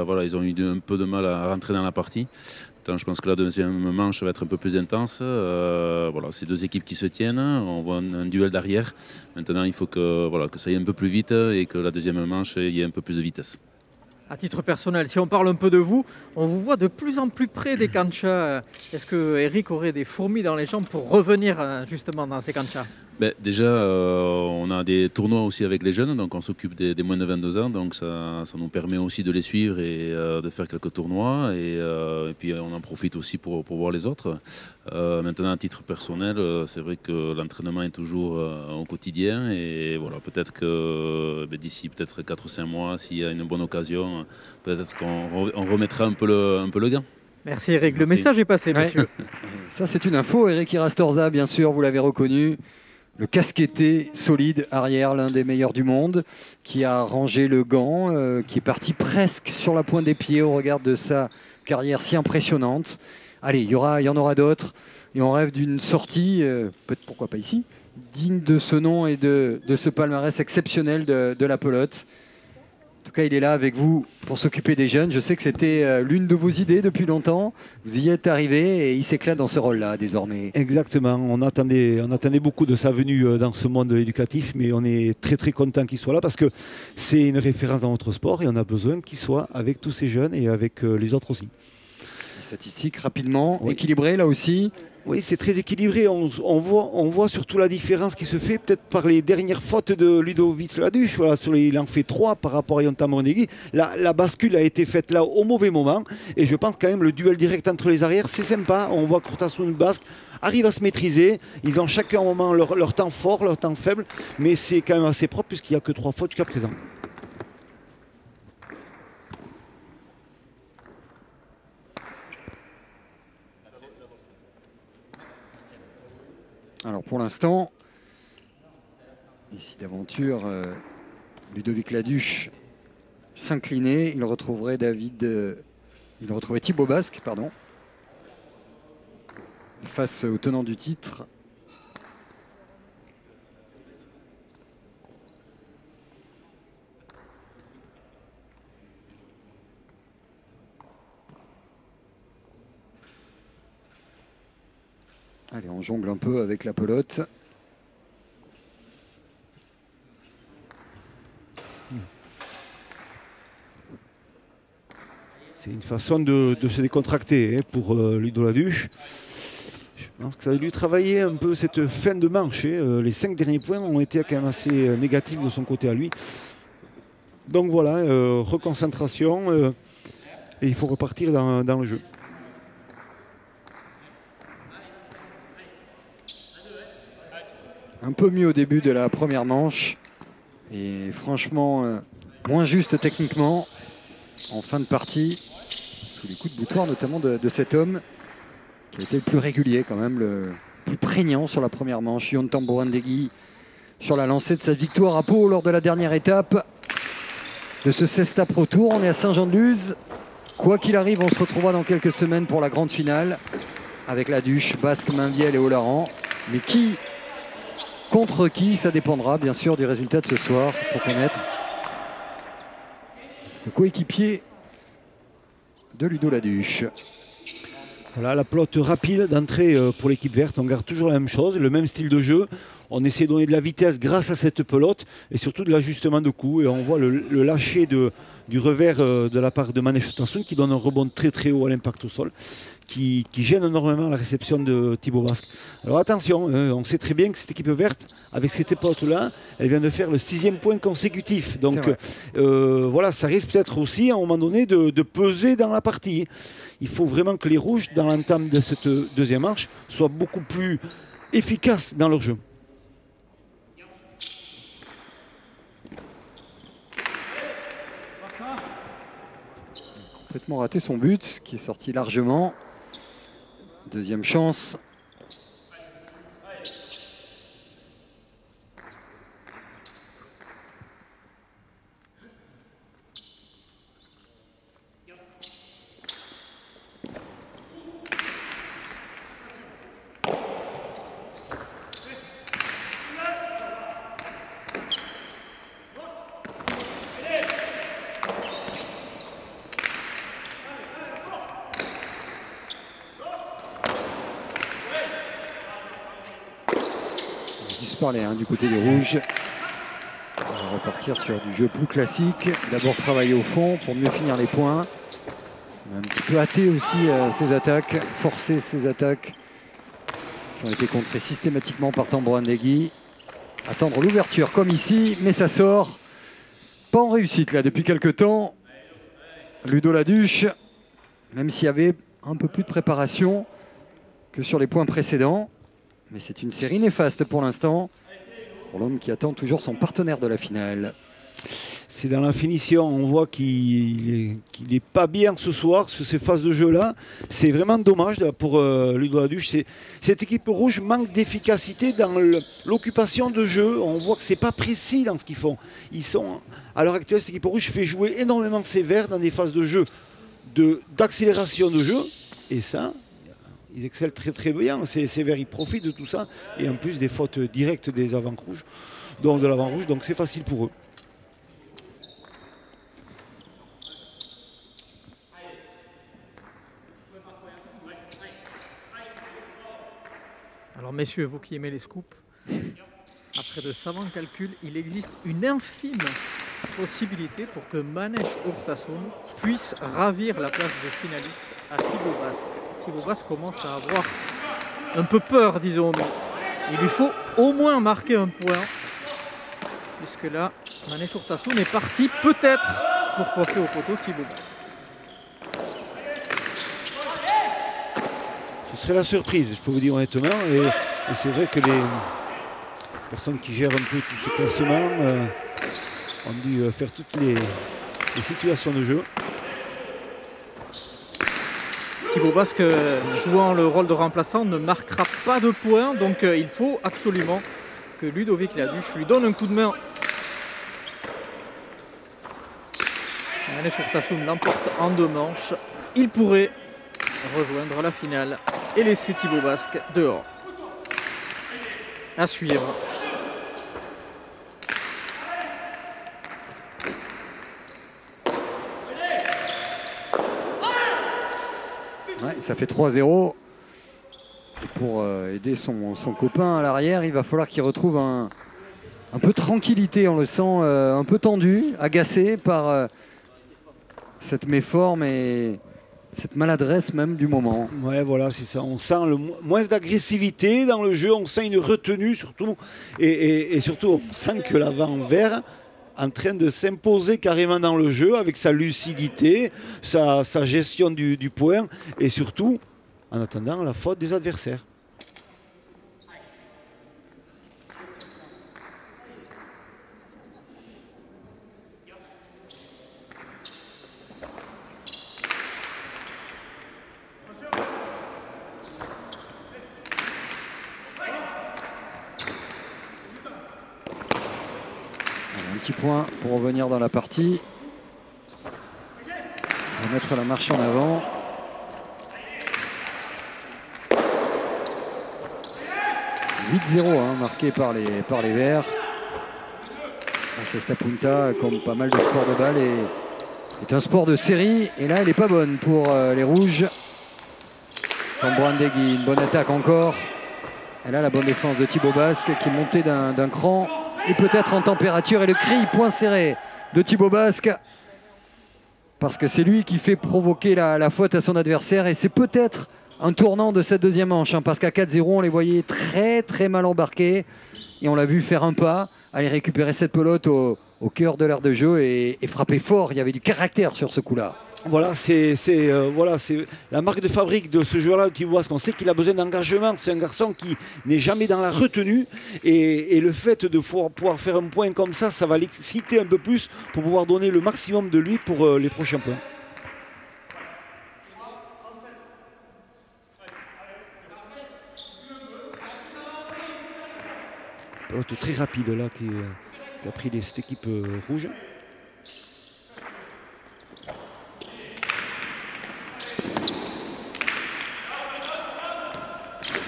Voilà, ils ont eu un peu de mal à rentrer dans la partie. Je pense que la deuxième manche va être un peu plus intense. Voilà, c'est 2 équipes qui se tiennent. On voit un duel d'arrière. Maintenant, il faut que ça aille un peu plus vite et que la deuxième manche, il y ait un peu plus de vitesse. À titre personnel, si on parle un peu de vous, on vous voit de plus en plus près des canchas. Est-ce que Eric aurait des fourmis dans les jambes pour revenir justement dans ces canchas? Déjà, on a des tournois aussi avec les jeunes, donc on s'occupe des moins de 22 ans, donc ça nous permet aussi de les suivre et de faire quelques tournois, et puis on en profite aussi pour voir les autres. Maintenant, à titre personnel, c'est vrai que l'entraînement est toujours au quotidien, et voilà, peut-être que d'ici peut-être 4 ou 5 mois, s'il y a une bonne occasion, peut-être qu'on remettra un peu le gain. Merci Eric, le message est passé, monsieur. Ça c'est une info, Eric Irastorza, bien sûr, vous l'avez reconnu. le casquetté solide arrière, l'un des meilleurs du monde, qui a rangé le gant, qui est parti presque sur la pointe des pieds au regard de sa carrière si impressionnante. Allez, il y en aura d'autres. Et on rêve d'une sortie, peut-être pourquoi pas ici, digne de ce nom et de ce palmarès exceptionnel de la pelote. En tout cas, il est là avec vous pour s'occuper des jeunes. Je sais que c'était l'une de vos idées depuis longtemps. Vous y êtes arrivé et il s'éclate dans ce rôle-là désormais. Exactement. On attendait beaucoup de sa venue dans ce monde éducatif, mais on est très très content qu'il soit là parce que c'est une référence dans notre sport et on a besoin qu'il soit avec tous ces jeunes et avec les autres aussi. Les statistiques rapidement, oui. Équilibrées là aussi. Oui, c'est très équilibré. On voit surtout la différence qui se fait peut-être par les dernières fautes de Ludovic Laduche. Voilà, il en fait 3 par rapport à Yonta Mornegui. La bascule a été faite là au mauvais moment. Et je pense quand même le duel direct entre les arrières, c'est sympa. On voit Kurtasun Basque arrive à se maîtriser. Ils ont chacun un moment leur temps fort, leur temps faible. Mais c'est quand même assez propre puisqu'il n'y a que 3 fautes jusqu'à présent. Alors pour l'instant, ici d'aventure, Ludovic Laduche s'inclinait, il retrouverait Thibaut Basque, pardon, face au tenant du titre. Allez, on jongle un peu avec la pelote. C'est une façon de se décontracter pour Ludo Laduche. Je pense que ça a dû travailler un peu cette fin de manche. Les 5 derniers points ont été quand même assez négatifs de son côté à lui. Donc voilà, reconcentration et il faut repartir dans le jeu. Un peu mieux au début de la première manche et franchement moins juste techniquement en fin de partie sous les coups de boutoir notamment de cet homme qui a été le plus régulier quand même, le plus prégnant sur la première manche. Yontan Borandegui sur la lancée de sa victoire à Pau lors de la dernière étape de ce Cesta Pro Tour. On est à Saint-Jean-de-Luz. Quoi qu'il arrive, on se retrouvera dans quelques semaines pour la grande finale avec Laduche, Basque, Mainviel et Olaran. Mais contre qui, ça dépendra bien sûr du résultat de ce soir pour connaître le coéquipier de Ludo Laduche. Voilà la pelote rapide d'entrée pour l'équipe verte. On garde toujours la même chose, le même style de jeu. On essaie de donner de la vitesse grâce à cette pelote et surtout de l'ajustement de coups. Et on voit le lâcher du revers de la part de Manesh Tansun qui donne un rebond très très haut à l'impact au sol, qui gêne énormément la réception de Thibaut Basque. Alors attention, on sait très bien que cette équipe verte, avec cette pelote-là, elle vient de faire le 6e point consécutif. Donc voilà, ça risque peut-être aussi à un moment donné de peser dans la partie. Il faut vraiment que les rouges, dans l'entame de cette deuxième manche, soient beaucoup plus efficaces dans leur jeu. Complètement raté son but qui est sorti largement. Deuxième chance. Parler du côté des rouges. On va repartir sur du jeu plus classique. D'abord travailler au fond pour mieux finir les points. On a un petit peu hâté aussi ses attaques, forcer ses attaques qui ont été contrées systématiquement par Tamborandegui. Attendre l'ouverture comme ici, mais ça sort pas en réussite là depuis quelques temps. Ludo Laduche, même s'il y avait un peu plus de préparation que sur les points précédents. Mais c'est une série néfaste pour l'instant, pour l'homme qui attend toujours son partenaire de la finale. C'est dans la finition, on voit qu'il n'est pas bien ce soir sur ces phases de jeu-là. C'est vraiment dommage pour Ludo Laduche. Cette équipe rouge manque d'efficacité dans l'occupation de jeu. On voit que ce n'est pas précis dans ce qu'ils font. À l'heure actuelle, cette équipe rouge fait jouer énormément ses verts dans des phases de jeu d'accélération de jeu. Et ça, ils excellent très très bien. Ces verts, ils profitent de tout ça. Et en plus des fautes directes des avant-rouges. Donc de l'avant-rouge, donc c'est facile pour eux. Alors messieurs, vous qui aimez les scoops, après de savants calculs, il existe une infime possibilité pour que Manesh Urtasun puisse ravir la place de finaliste à Thibaut Basque. Thibaut Basque commence à avoir un peu peur, disons-nous. Il lui faut au moins marquer un point, puisque là, Manesh Urtasun est parti peut-être pour coiffer au poteau Thibaut Basque. Ce serait la surprise, je peux vous dire honnêtement. Et c'est vrai que les personnes qui gèrent un peu tout ce classement ont dû faire toutes les situations de jeu. Thibaut Basque, jouant le rôle de remplaçant, ne marquera pas de points. Donc il faut absolument que Ludovic Laduche lui donne un coup de main. Si Manesh Urtasun l'emporte en 2 manches, il pourrait rejoindre la finale et laisser Thibaut Basque dehors. À suivre. Ouais, ça fait 3-0. Et pour aider son copain à l'arrière, il va falloir qu'il retrouve un peu de tranquillité. On le sent un peu tendu, agacé par cette méforme et cette maladresse même du moment. Ouais, voilà, c'est ça. On sent moins d'agressivité dans le jeu, on sent une retenue surtout. Et surtout, on sent que l'avant-vert en train de s'imposer carrément dans le jeu avec sa lucidité, sa gestion du point et surtout en attendant la faute des adversaires. Point pour revenir dans la partie. On va mettre la marche en avant. « 8-0 hein, marqué par les Verts. Cesta Punta, comme pas mal de sports de balle, est un sport de série. Et là, elle n'est pas bonne pour les Rouges. Comme Brandegui, une bonne attaque encore. Et là, la bonne défense de Thibaut Basque qui est montée d'un cran. Et peut-être en température, et le cri point serré de Thibaut Basque, parce que c'est lui qui fait provoquer la faute à son adversaire, et c'est peut-être un tournant de cette deuxième manche, hein, parce qu'à 4-0 on les voyait très très mal embarqués et on l'a vu faire un pas, aller récupérer cette pelote au cœur de l'aire de jeu et frapper fort. Il y avait du caractère sur ce coup-là. Voilà, c'est la marque de fabrique de ce joueur-là, Thibaut Basque. On sait qu'il a besoin d'engagement. C'est un garçon qui n'est jamais dans la retenue. Et le fait de pouvoir faire un point comme ça, ça va l'exciter un peu plus pour pouvoir donner le maximum de lui pour les prochains points. Pelote très rapide là qui a pris cette équipe rouge.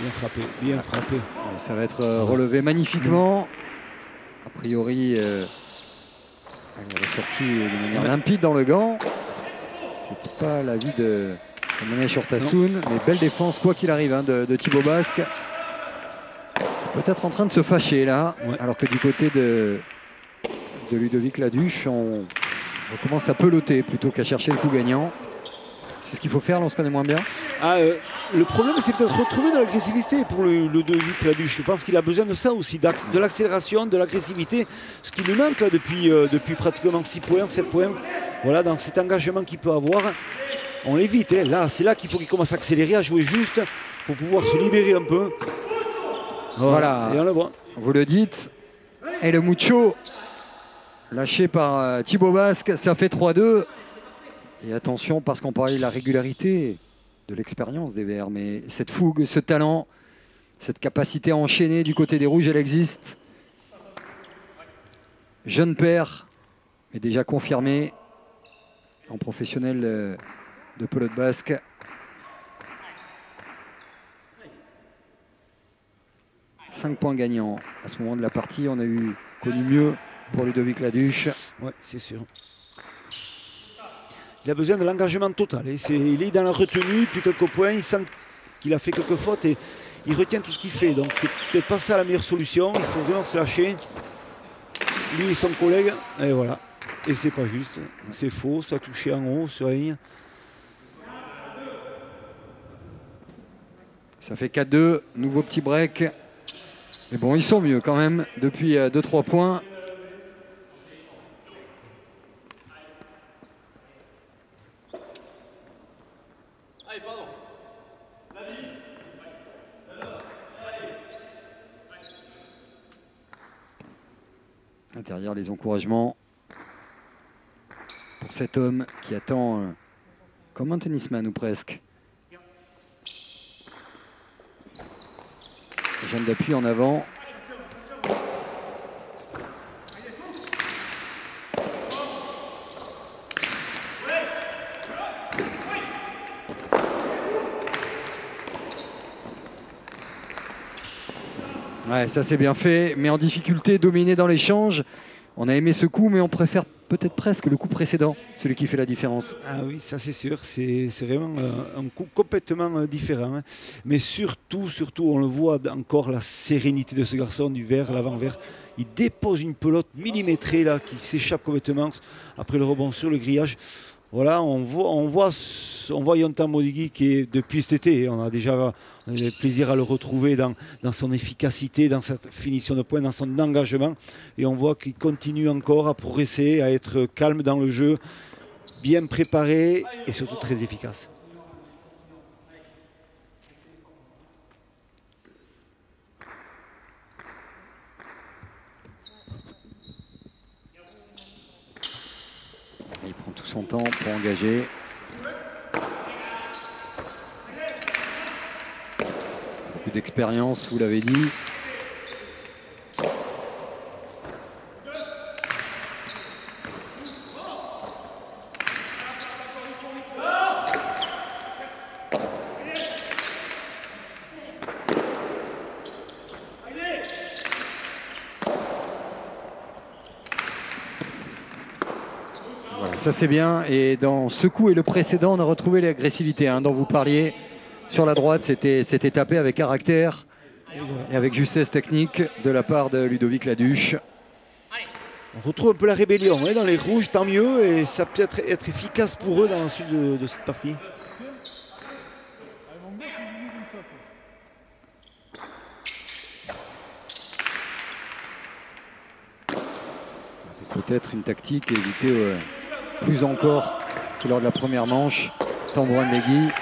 Bien frappé, bien frappé. Ça va être relevé magnifiquement. A priori, elle est ressortie de manière limpide dans le gant. C'est pas l'avis de Manesh Urtasun, mais belle défense quoi qu'il arrive hein, de Thibaut Basque. Peut-être en train de se fâcher là, ouais. Alors que du côté de Ludovic Laduche, on commence à peloter plutôt qu'à chercher le coup gagnant. C'est ce qu'il faut faire lorsqu'on est moins bien. Le problème, c'est peut-être retrouver de l'agressivité pour le Ludovic Laduche. Je pense qu'il a besoin de ça aussi, de l'accélération, de l'agressivité. Ce qui lui manque là, depuis pratiquement 6 points, 7 points. Voilà, dans cet engagement qu'il peut avoir, on l'évite. Hein. Là, c'est là qu'il faut qu'il commence à accélérer, à jouer juste pour pouvoir se libérer un peu. Voilà, et on le voit. Vous le dites. Et le mucho lâché par Thibaut Basque, ça fait 3-2. Et attention, parce qu'on parlait de la régularité, de l'expérience des Verts, mais cette fougue, ce talent, cette capacité à enchaîner du côté des Rouges, elle existe. Jeune père, mais déjà confirmé en professionnel de pelote basque. « 5 points gagnants. À ce moment de la partie, on a connu mieux pour Ludovic Laduche. Oui, c'est sûr. Il a besoin de l'engagement total. Il est dans la retenue, puis quelques points. Il sent qu'il a fait quelques fautes et il retient tout ce qu'il fait. Donc, c'est peut-être pas ça la meilleure solution. Il faut vraiment se lâcher. Lui et son collègue. Et voilà. Et c'est pas juste. C'est faux. Ça a touché en haut sur la ligne. Ça fait 4-2. Nouveau petit break. Mais bon, ils sont mieux quand même depuis 2-3 points. Derrière les encouragements pour cet homme qui attend comme un tennisman ou presque. Jambe d'appui en avant. Ouais, ça c'est bien fait, mais en difficulté, dominé dans l'échange. On a aimé ce coup, mais on préfère peut-être presque le coup précédent, celui qui fait la différence. Ah oui, ça c'est sûr, c'est vraiment un coup complètement différent. Hein. Mais surtout, on le voit encore, la sérénité de ce garçon, du vert, l'avant-vert. Il dépose une pelote millimétrée là, qui s'échappe complètement après le rebond sur le grillage. Voilà, on voit Yontan Modigui qui est depuis cet été, on a déjà plaisir à le retrouver dans son efficacité, dans sa finition de points, dans son engagement. Et on voit qu'il continue encore à progresser, à être calme dans le jeu, bien préparé et surtout très efficace. Il prend tout son temps pour engager. Beaucoup d'expérience, vous l'avez dit. Ça c'est bien, et dans ce coup et le précédent, on a retrouvé l'agressivité dont vous parliez. Sur la droite, c'était tapé avec caractère et avec justesse technique de la part de Ludovic Laduche. On retrouve un peu la rébellion dans les rouges, tant mieux, et ça peut être efficace pour eux dans la suite de cette partie. Peut-être une tactique, éviter plus encore que lors de la première manche. Tambourin de Legui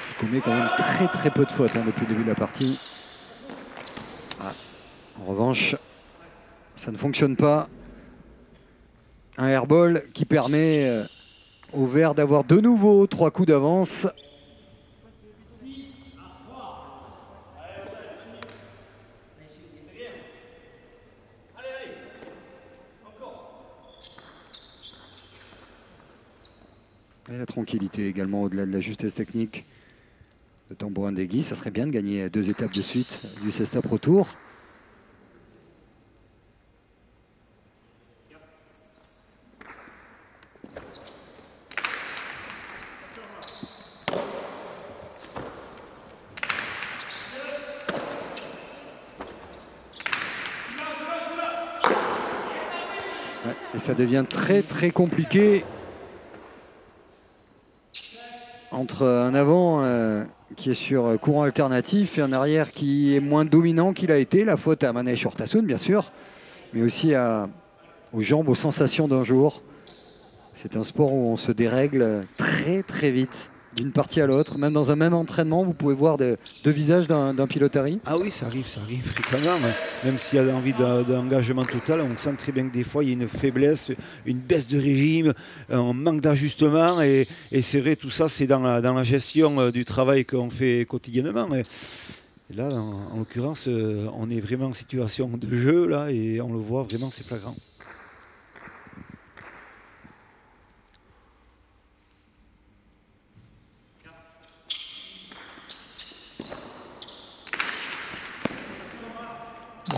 qui commet quand même très peu de fautes depuis le début de la partie. En revanche, ça ne fonctionne pas. Un airball qui permet au Vert d'avoir de nouveau 3 coups d'avance. Et la tranquillité également au-delà de la justesse technique de Tambourin de Legui. Ça serait bien de gagner 2 étapes de suite du Cesta Pro Tour. Et ça devient très compliqué entre un avant qui est sur courant alternatif et un arrière qui est moins dominant qu'il a été. La faute à Manèche Urtasun, bien sûr, mais aussi aux jambes, aux sensations d'un jour. C'est un sport où on se dérègle très vite d'une partie à l'autre. Même dans un même entraînement, vous pouvez voir deux visages d'un pilotari. Ah oui, ça arrive fréquemment. Même s'il y a envie d'engagement total, on sent très bien que des fois, il y a une faiblesse, une baisse de régime, un manque d'ajustement. Et c'est vrai, tout ça, c'est dans la gestion du travail qu'on fait quotidiennement. Et là, en l'occurrence, on est vraiment en situation de jeu, là, et on le voit vraiment, c'est flagrant.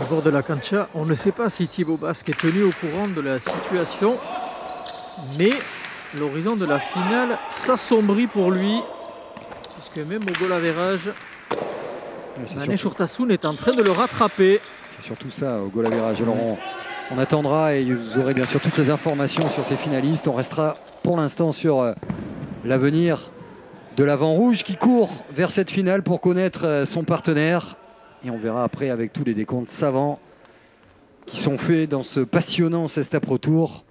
Au bord de la cancha, on ne sait pas si Thibaut Basque est tenu au courant de la situation, mais l'horizon de la finale s'assombrit pour lui, puisque même au goal average, Mané Chourtassoun est en train de le rattraper. C'est surtout ça, au goal average. Alors on attendra et vous aurez bien sûr toutes les informations sur ces finalistes. On restera pour l'instant sur l'avenir de l'Avant Rouge qui court vers cette finale pour connaître son partenaire. Et on verra après avec tous les décomptes savants qui sont faits dans ce passionnant Cesta Pro Tour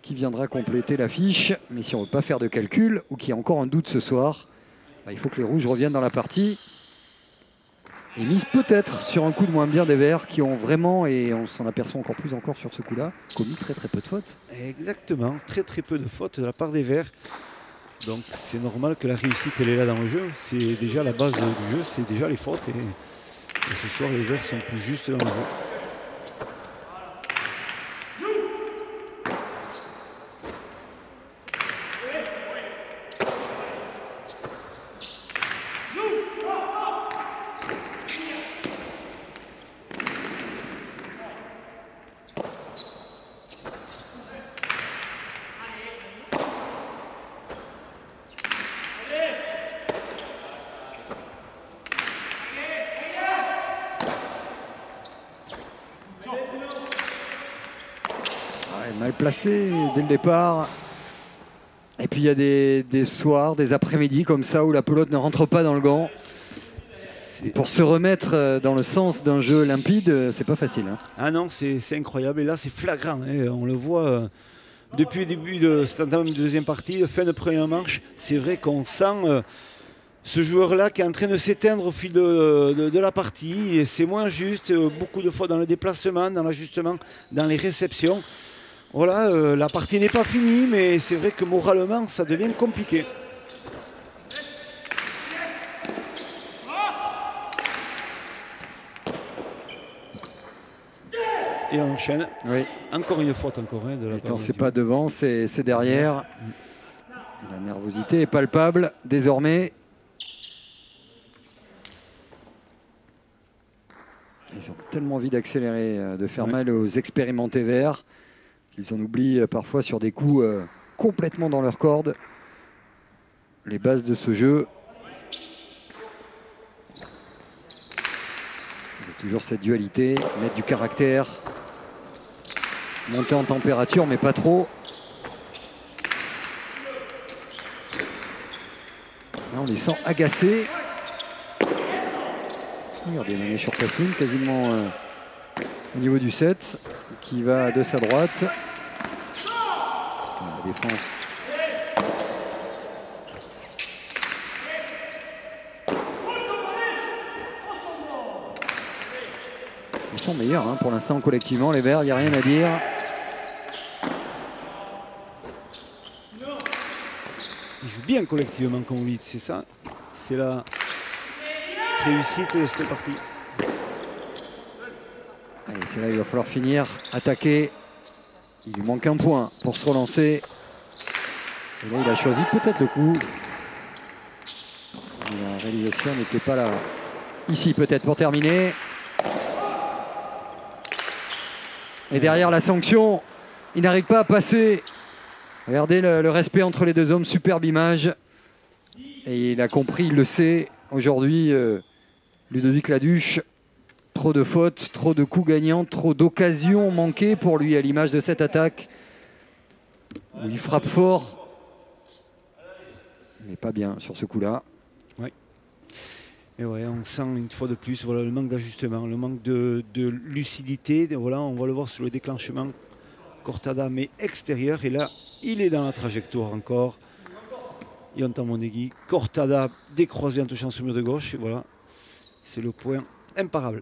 qui viendra compléter l'affiche. Mais si on ne veut pas faire de calcul ou qu'il y a encore un doute ce soir, il faut que les Rouges reviennent dans la partie et misent peut-être sur un coup de moins bien des Verts qui ont vraiment, et on s'en aperçoit encore plus encore sur ce coup-là, commis très peu de fautes. Exactement, très peu de fautes de la part des Verts. Donc c'est normal que la réussite elle est là dans le jeu. C'est déjà la base du jeu, c'est déjà les fautes. Et ce soir, les Verts sont plus justes dans le jeu. Mal placé dès le départ. Et puis il y a des soirs, des après-midi comme ça où la pelote ne rentre pas dans le gant. Pour se remettre dans le sens d'un jeu limpide, c'est pas facile. Hein. Ah non, c'est incroyable. Et là, c'est flagrant. Hein. On le voit depuis le début de cette entame de deuxième partie, fin de première manche. C'est vrai qu'on sent ce joueur-là qui est en train de s'éteindre au fil de la partie. Et c'est moins juste, beaucoup de fois dans le déplacement, dans l'ajustement, dans les réceptions. Voilà, la partie n'est pas finie, mais c'est vrai que moralement, ça devient compliqué. Et on enchaîne. Oui. Encore une faute, encore. Hein, de la et quand c'est pas devant, c'est derrière. Et la nervosité est palpable désormais. Ils ont tellement envie d'accélérer, de faire mal aux expérimentés Verts. Ils en oublient parfois sur des coups complètement dans leur corde. Les bases de ce jeu. Il y a toujours cette dualité, mettre du caractère, monter en température, mais pas trop. Là, on les sent agacés. Regardez, Mané Chourtassoun, quasiment au niveau du set, qui va de sa droite. La défense. Ils sont meilleurs hein, pour l'instant collectivement, les Verts, il n'y a rien à dire. Ils jouent bien collectivement, comme vous dites, c'est ça. C'est la réussite de cette partie. Allez, c'est là il va falloir finir, attaquer. Il lui manque un point pour se relancer. Et là, il a choisi peut-être le coup. La réalisation n'était pas là. Ici, peut-être, pour terminer. Et derrière la sanction, il n'arrive pas à passer. Regardez le respect entre les deux hommes, superbe image. Et il a compris, il le sait. Aujourd'hui, Ludovic Laduche, trop de fautes, trop de coups gagnants, trop d'occasions manquées pour lui à l'image de cette attaque. Où il frappe fort, mais pas bien sur ce coup-là. Oui. Et ouais, on sent une fois de plus voilà, le manque d'ajustement, le manque de lucidité. Voilà, on va le voir sur le déclenchement. Cortada mais extérieur. Et là, il est dans la trajectoire encore. Yonta Monegui, Cortada décroisé en touchant ce mur de gauche. Et voilà, c'est le point imparable.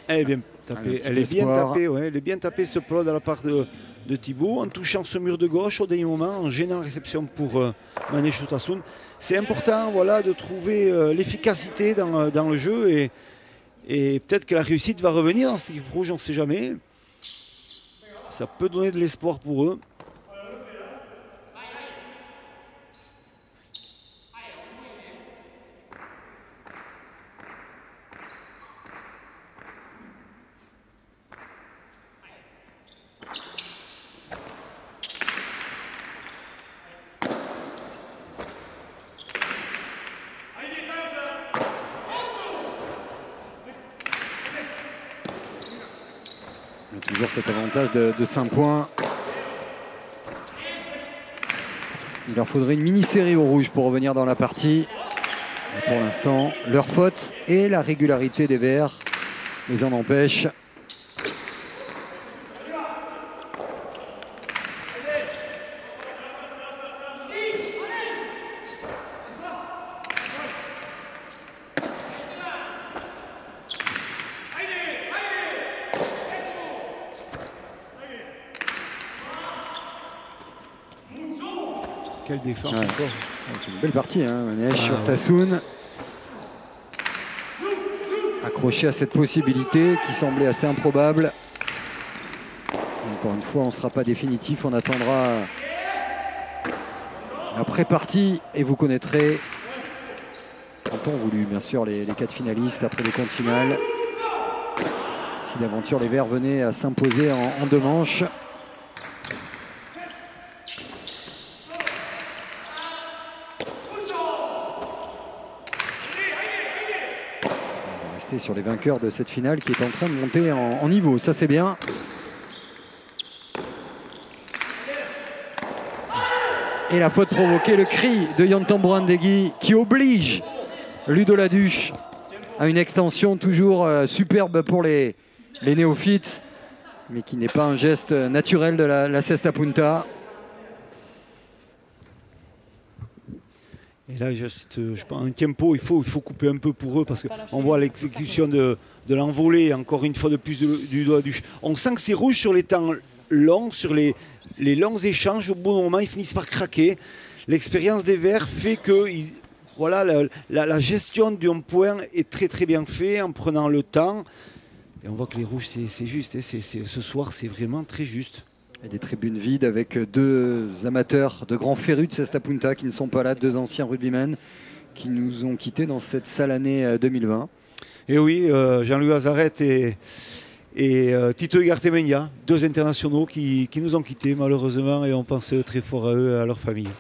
Elle est bien tapée, ouais, elle est bien tapée ce plot de la part de Thibaut en touchant ce mur de gauche au dernier moment, en gênant la réception pour Mané Choutasoun. C'est important, voilà, de trouver l'efficacité dans le jeu et peut-être que la réussite va revenir dans cette équipe rouge, on ne sait jamais. Ça peut donner de l'espoir pour eux. Toujours cet avantage de 5 points. Il leur faudrait une mini-série au rouge pour revenir dans la partie. Mais pour l'instant, leur faute et la régularité des Verts les en empêchent. Quelle défense encore. C'est une belle partie, hein, Mané Choutasoun. Accroché à cette possibilité qui semblait assez improbable. Encore une fois, on ne sera pas définitif, on attendra la pré-partie et vous connaîtrez, en temps voulu, bien sûr, les 4 finalistes après les comptes finales. Si d'aventure les Verts venaient à s'imposer en 2 manches. Sur les vainqueurs de cette finale qui est en train de monter en niveau, ça c'est bien. Et la faute provoquée, le cri de Yonta Mbourandigui qui oblige Ludo Laduche à une extension toujours superbe pour les néophytes, mais qui n'est pas un geste naturel de la cesta punta. Et là, je pense, un tempo, il faut couper un peu pour eux parce qu'on voit l'exécution de l'envolée, encore une fois de plus, du doigt du. On sent que c'est rouge sur les temps longs, sur les longs échanges. Au bon moment, ils finissent par craquer. L'expérience des Verts fait que voilà, la gestion d'un point est très très bien faite en prenant le temps. Et on voit que les rouges, c'est juste. Ce soir, c'est vraiment très juste. Et des tribunes vides avec 2 amateurs de grands férus de cesta punta qui ne sont pas là, 2 anciens rugbymen qui nous ont quittés dans cette sale année 2020. Et oui, Jean-Louis Azaret et Tito Igartemeña, 2 internationaux qui nous ont quittés malheureusement et on pense très fort à eux et à leur famille.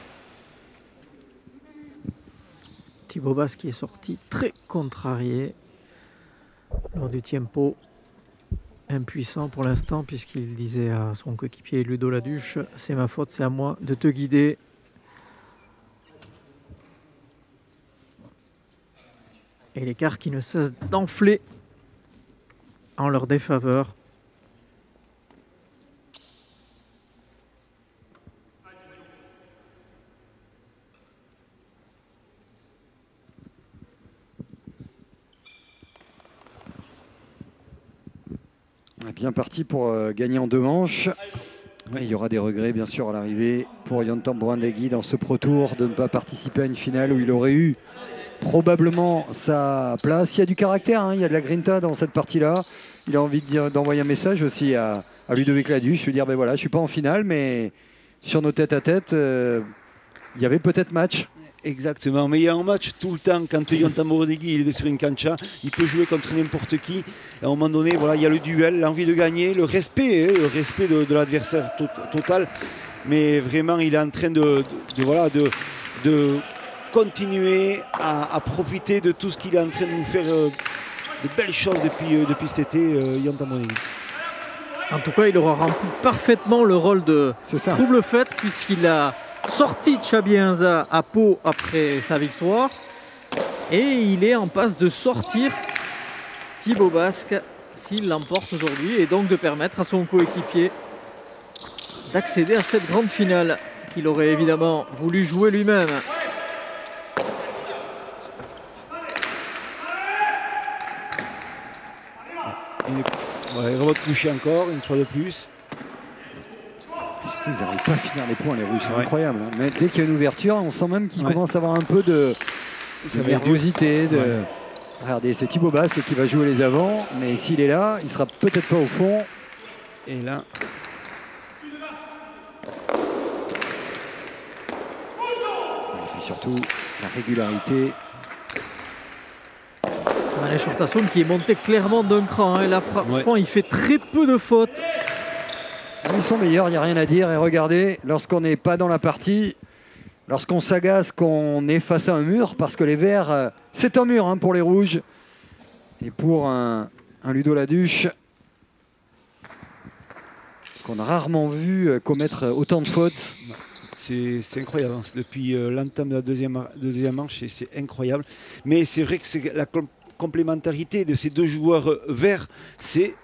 Thibaut Basse qui est sorti très contrarié lors du tempo. Impuissant pour l'instant puisqu'il disait à son coéquipier Ludo Laduche, c'est ma faute, c'est à moi de te guider. Et l'écart qui ne cesse d'enfler en leur défaveur. Bien parti pour gagner en 2 manches. Il y aura des regrets bien sûr à l'arrivée pour Yonta Mbourandigui dans ce Pro Tour de ne pas participer à une finale où il aurait eu probablement sa place. Il y a du caractère, hein, il y a de la grinta dans cette partie-là. Il a envie d'envoyer un message aussi à Ludovic Laduche, lui dire ben voilà, je ne suis pas en finale, mais sur nos tête-à-tête, il y avait peut-être match. Exactement, mais il y a un match tout le temps quand Yonta Mbourandigui il est sur une cancha, il peut jouer contre n'importe qui. Et à un moment donné, voilà, il y a le duel, l'envie de gagner, le respect de l'adversaire total. Mais vraiment, il est en train de continuer à profiter de tout ce qu'il est en train de nous faire, de belles choses depuis cet été, Yonta Mbourandigui. En tout cas, il aura rempli parfaitement le rôle de trouble fête puisqu'il a sorti Chabi Inza à Pau après sa victoire. Et il est en passe de sortir Thibaut Basque s'il l'emporte aujourd'hui et donc de permettre à son coéquipier d'accéder à cette grande finale qu'il aurait évidemment voulu jouer lui-même. Il remonte couché encore, une fois de plus. Ils n'arrivent pas à finir les points, les rouges, c'est incroyable. Hein. Mais dès qu'il y a une ouverture, on sent même qu'il commence à avoir un peu de nervosité. Regardez, c'est Thibaut Basque qui va jouer les avants, mais s'il est là, il sera peut-être pas au fond. Et là... Et puis surtout, la régularité. Manège Urtasun qui est monté clairement d'un cran. Hein. Là, je crois qu'il fait très peu de fautes. Ils sont meilleurs, il n'y a rien à dire. Et regardez, lorsqu'on n'est pas dans la partie, lorsqu'on s'agace, qu'on est face à un mur, parce que les verts, c'est un mur hein, pour les rouges. Et pour un Ludo Laduche, qu'on a rarement vu commettre autant de fautes. C'est incroyable, hein. Depuis l'entame de la deuxième manche, c'est incroyable. Mais c'est vrai que c'est la complémentarité de ces deux joueurs verts, c'est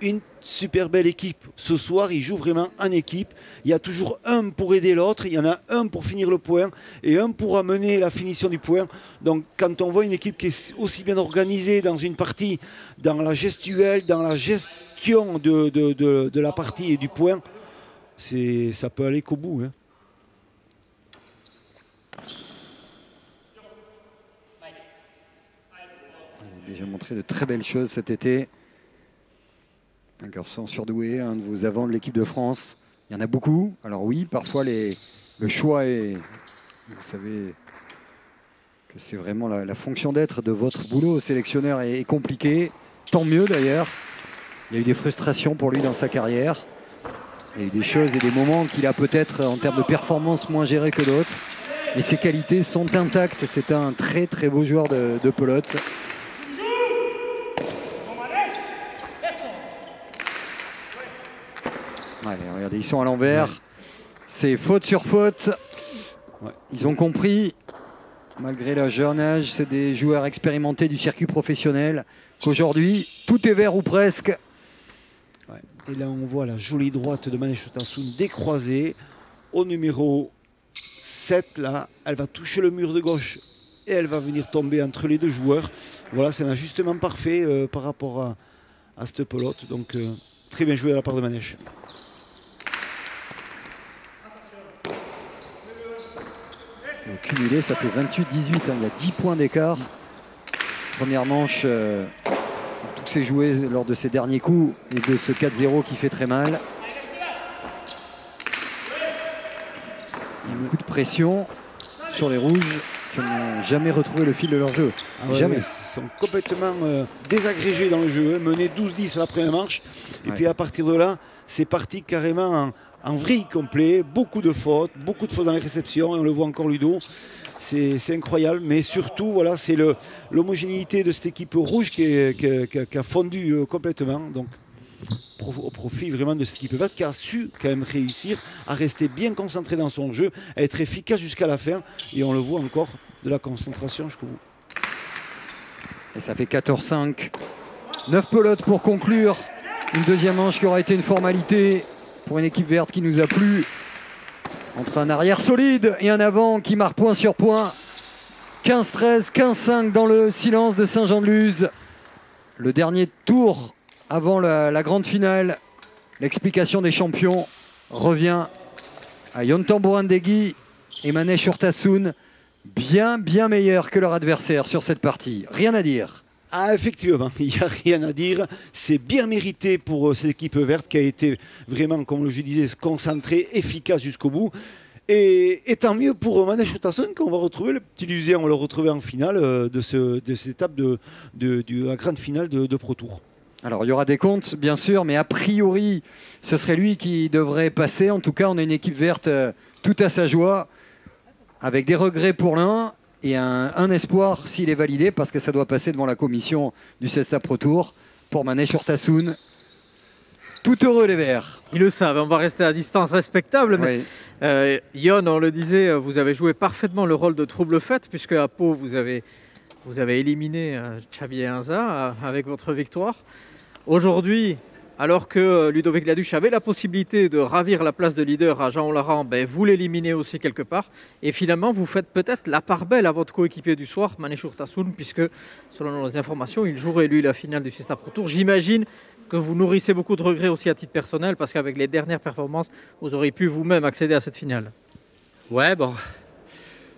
une super belle équipe. Ce soir, ils jouent vraiment en équipe. Il y a toujours un pour aider l'autre. Il y en a un pour finir le point et un pour amener la finition du point. Donc, quand on voit une équipe qui est aussi bien organisée dans une partie, dans la gestuelle, dans la gestion de la partie et du point, ça peut aller qu'au bout. Hein. On a déjà montré de très belles choses cet été. Un garçon surdoué, un de vos avants de l'équipe de France. Il y en a beaucoup. Alors oui, parfois le choix est... Vous savez que c'est vraiment la fonction d'être de votre boulot. Sélectionneur est compliqué. Tant mieux d'ailleurs. Il y a eu des frustrations pour lui dans sa carrière. Il y a eu des choses et des moments qu'il a peut-être en termes de performance moins gérés que d'autres. Mais ses qualités sont intactes. C'est un très très beau joueur de pelote. Ouais, regardez, ils sont à l'envers. Ouais. C'est faute sur faute. Ouais. Ils ont compris, malgré leur jeune âge, c'est des joueurs expérimentés du circuit professionnel, qu'aujourd'hui, tout est vert ou presque. Ouais. Et là, on voit la jolie droite de Manège Urtasun décroisée. Au numéro 7, là, elle va toucher le mur de gauche et elle va venir tomber entre les deux joueurs. Voilà, c'est un ajustement parfait par rapport à cette pelote. Donc, très bien joué à la part de Manège. Au cumulé, ça fait 28-18. Hein. Il y a 10 points d'écart. Première manche, tout s'est joué lors de ces derniers coups et de ce 4-0 qui fait très mal. Il y a beaucoup de pression sur les rouges qui n'ont jamais retrouvé le fil de leur jeu. Ah ouais, jamais. Ils sont complètement désagrégés dans le jeu. Menés 12-10 à la première manche. Et puis à partir de là, c'est parti carrément en vrille complet, beaucoup de fautes dans les réceptions, et on le voit encore Ludo, c'est incroyable, mais surtout voilà, c'est l'homogénéité de cette équipe rouge qui a fondu complètement, donc au profit vraiment de cette équipe verte qui a su quand même réussir à rester bien concentré dans son jeu, à être efficace jusqu'à la fin, et on le voit encore, de la concentration jusqu'au bout. Et ça fait 14-5, 9 pelotes pour conclure, une deuxième manche qui aura été une formalité pour une équipe verte qui nous a plu, entre un arrière solide et un avant qui marque point sur point. 15-13, 15-5 dans le silence de Saint-Jean-de-Luz. Le dernier tour avant la grande finale. L'explication des champions revient à Yontan Bourandegui et Manège Urtasun. Bien meilleur que leur adversaire sur cette partie. Rien à dire. Ah, effectivement, il n'y a rien à dire. C'est bien mérité pour cette équipe verte qui a été vraiment, comme je disais, concentrée, efficace jusqu'au bout. Et tant mieux pour Manège Urtasun qu'on va retrouver le petit Lusien, on l'a retrouvé en finale de cette étape de la grande finale de Pro Tour. Alors il y aura des comptes bien sûr, mais a priori ce serait lui qui devrait passer. En tout cas, on a une équipe verte tout à sa joie, avec des regrets pour l'un. Et un espoir s'il est validé, parce que ça doit passer devant la commission du CESTA Pro Tour pour Manège Urtasun. Tout heureux les Verts. Ils le savent, on va rester à distance respectable. Mais Yon, on le disait, vous avez joué parfaitement le rôle de trouble-fête, puisque à Pau, vous avez éliminé Xavi et Inza avec votre victoire. Aujourd'hui, alors que Ludovic Laduche avait la possibilité de ravir la place de leader à Jean Laurent, vous l'éliminez aussi quelque part. Et finalement, vous faites peut-être la part belle à votre coéquipier du soir, Manèche Urtasun, puisque selon nos informations, il jouerait lui la finale du Cesta Pro Tour. J'imagine que vous nourrissez beaucoup de regrets aussi à titre personnel, parce qu'avec les dernières performances, vous auriez pu vous-même accéder à cette finale. Ouais, bon,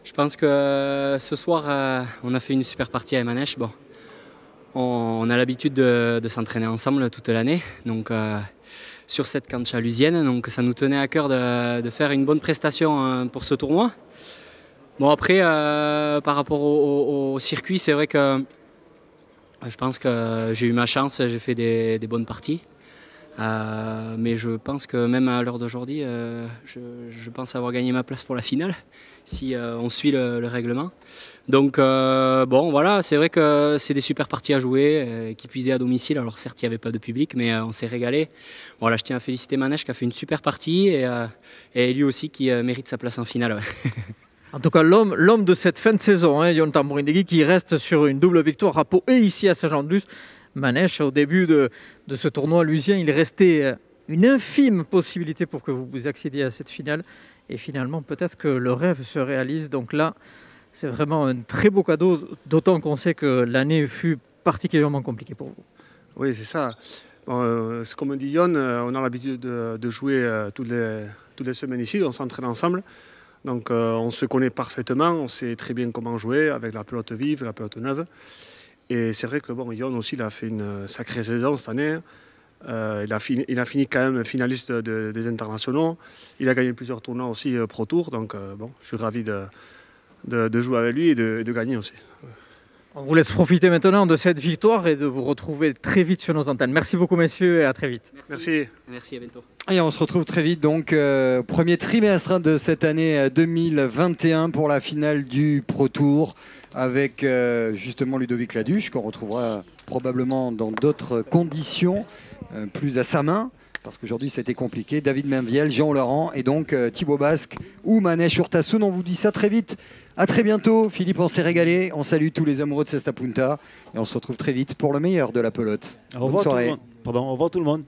je pense que ce soir, on a fait une super partie avec Manèche. Bon. On a l'habitude de s'entraîner ensemble toute l'année, donc sur cette cancha lusienne, donc ça nous tenait à cœur de faire une bonne prestation pour ce tournoi. Bon après, par rapport au circuit, c'est vrai que je pense que j'ai eu ma chance, j'ai fait des bonnes parties. Mais je pense que même à l'heure d'aujourd'hui, je pense avoir gagné ma place pour la finale, si on suit le règlement. Donc bon voilà, c'est vrai que c'est des super parties à jouer, qui puisaient à domicile. Alors certes, il n'y avait pas de public, mais on s'est régalé. Voilà, je tiens à féliciter Manèche qui a fait une super partie et lui aussi qui mérite sa place en finale. Ouais. En tout cas, l'homme de cette fin de saison, Yon Tambourindegui, qui reste sur une double victoire à Pau et ici à Saint-Jean-de-Luz. Manèche, au début de ce tournoi lusien, il restait une infime possibilité pour que vous accédiez à cette finale. Et finalement, peut-être que le rêve se réalise. Donc là, c'est vraiment un très beau cadeau, d'autant qu'on sait que l'année fut particulièrement compliquée pour vous. Oui, c'est ça. Bon, comme dit Yon, on a l'habitude de jouer toutes les semaines ici, on s'entraîne ensemble. Donc on se connaît parfaitement, on sait très bien comment jouer avec la pelote vive, la pelote neuve. Et c'est vrai que bon, Yon aussi il a fait une sacrée saison cette année. Il a fini quand même finaliste des internationaux. Il a gagné plusieurs tournois aussi Pro Tour. Donc bon, je suis ravi de jouer avec lui et de gagner aussi. On vous laisse profiter maintenant de cette victoire et de vous retrouver très vite sur nos antennes. Merci beaucoup messieurs et à très vite. Merci. Merci, à bientôt. Et on se retrouve très vite donc premier trimestre de cette année 2021 pour la finale du Pro Tour avec justement Ludovic Laduche qu'on retrouvera probablement dans d'autres conditions plus à sa main parce qu'aujourd'hui c'était compliqué. David Mainviel, Jean Laurent et donc Thibaut Basque ou Manèche Urtasun. On vous dit ça très vite. À très bientôt. Philippe, on s'est régalé. On salue tous les amoureux de Cesta Punta et on se retrouve très vite pour le meilleur de la pelote. Au revoir tout le monde. Pardon, au revoir tout le monde.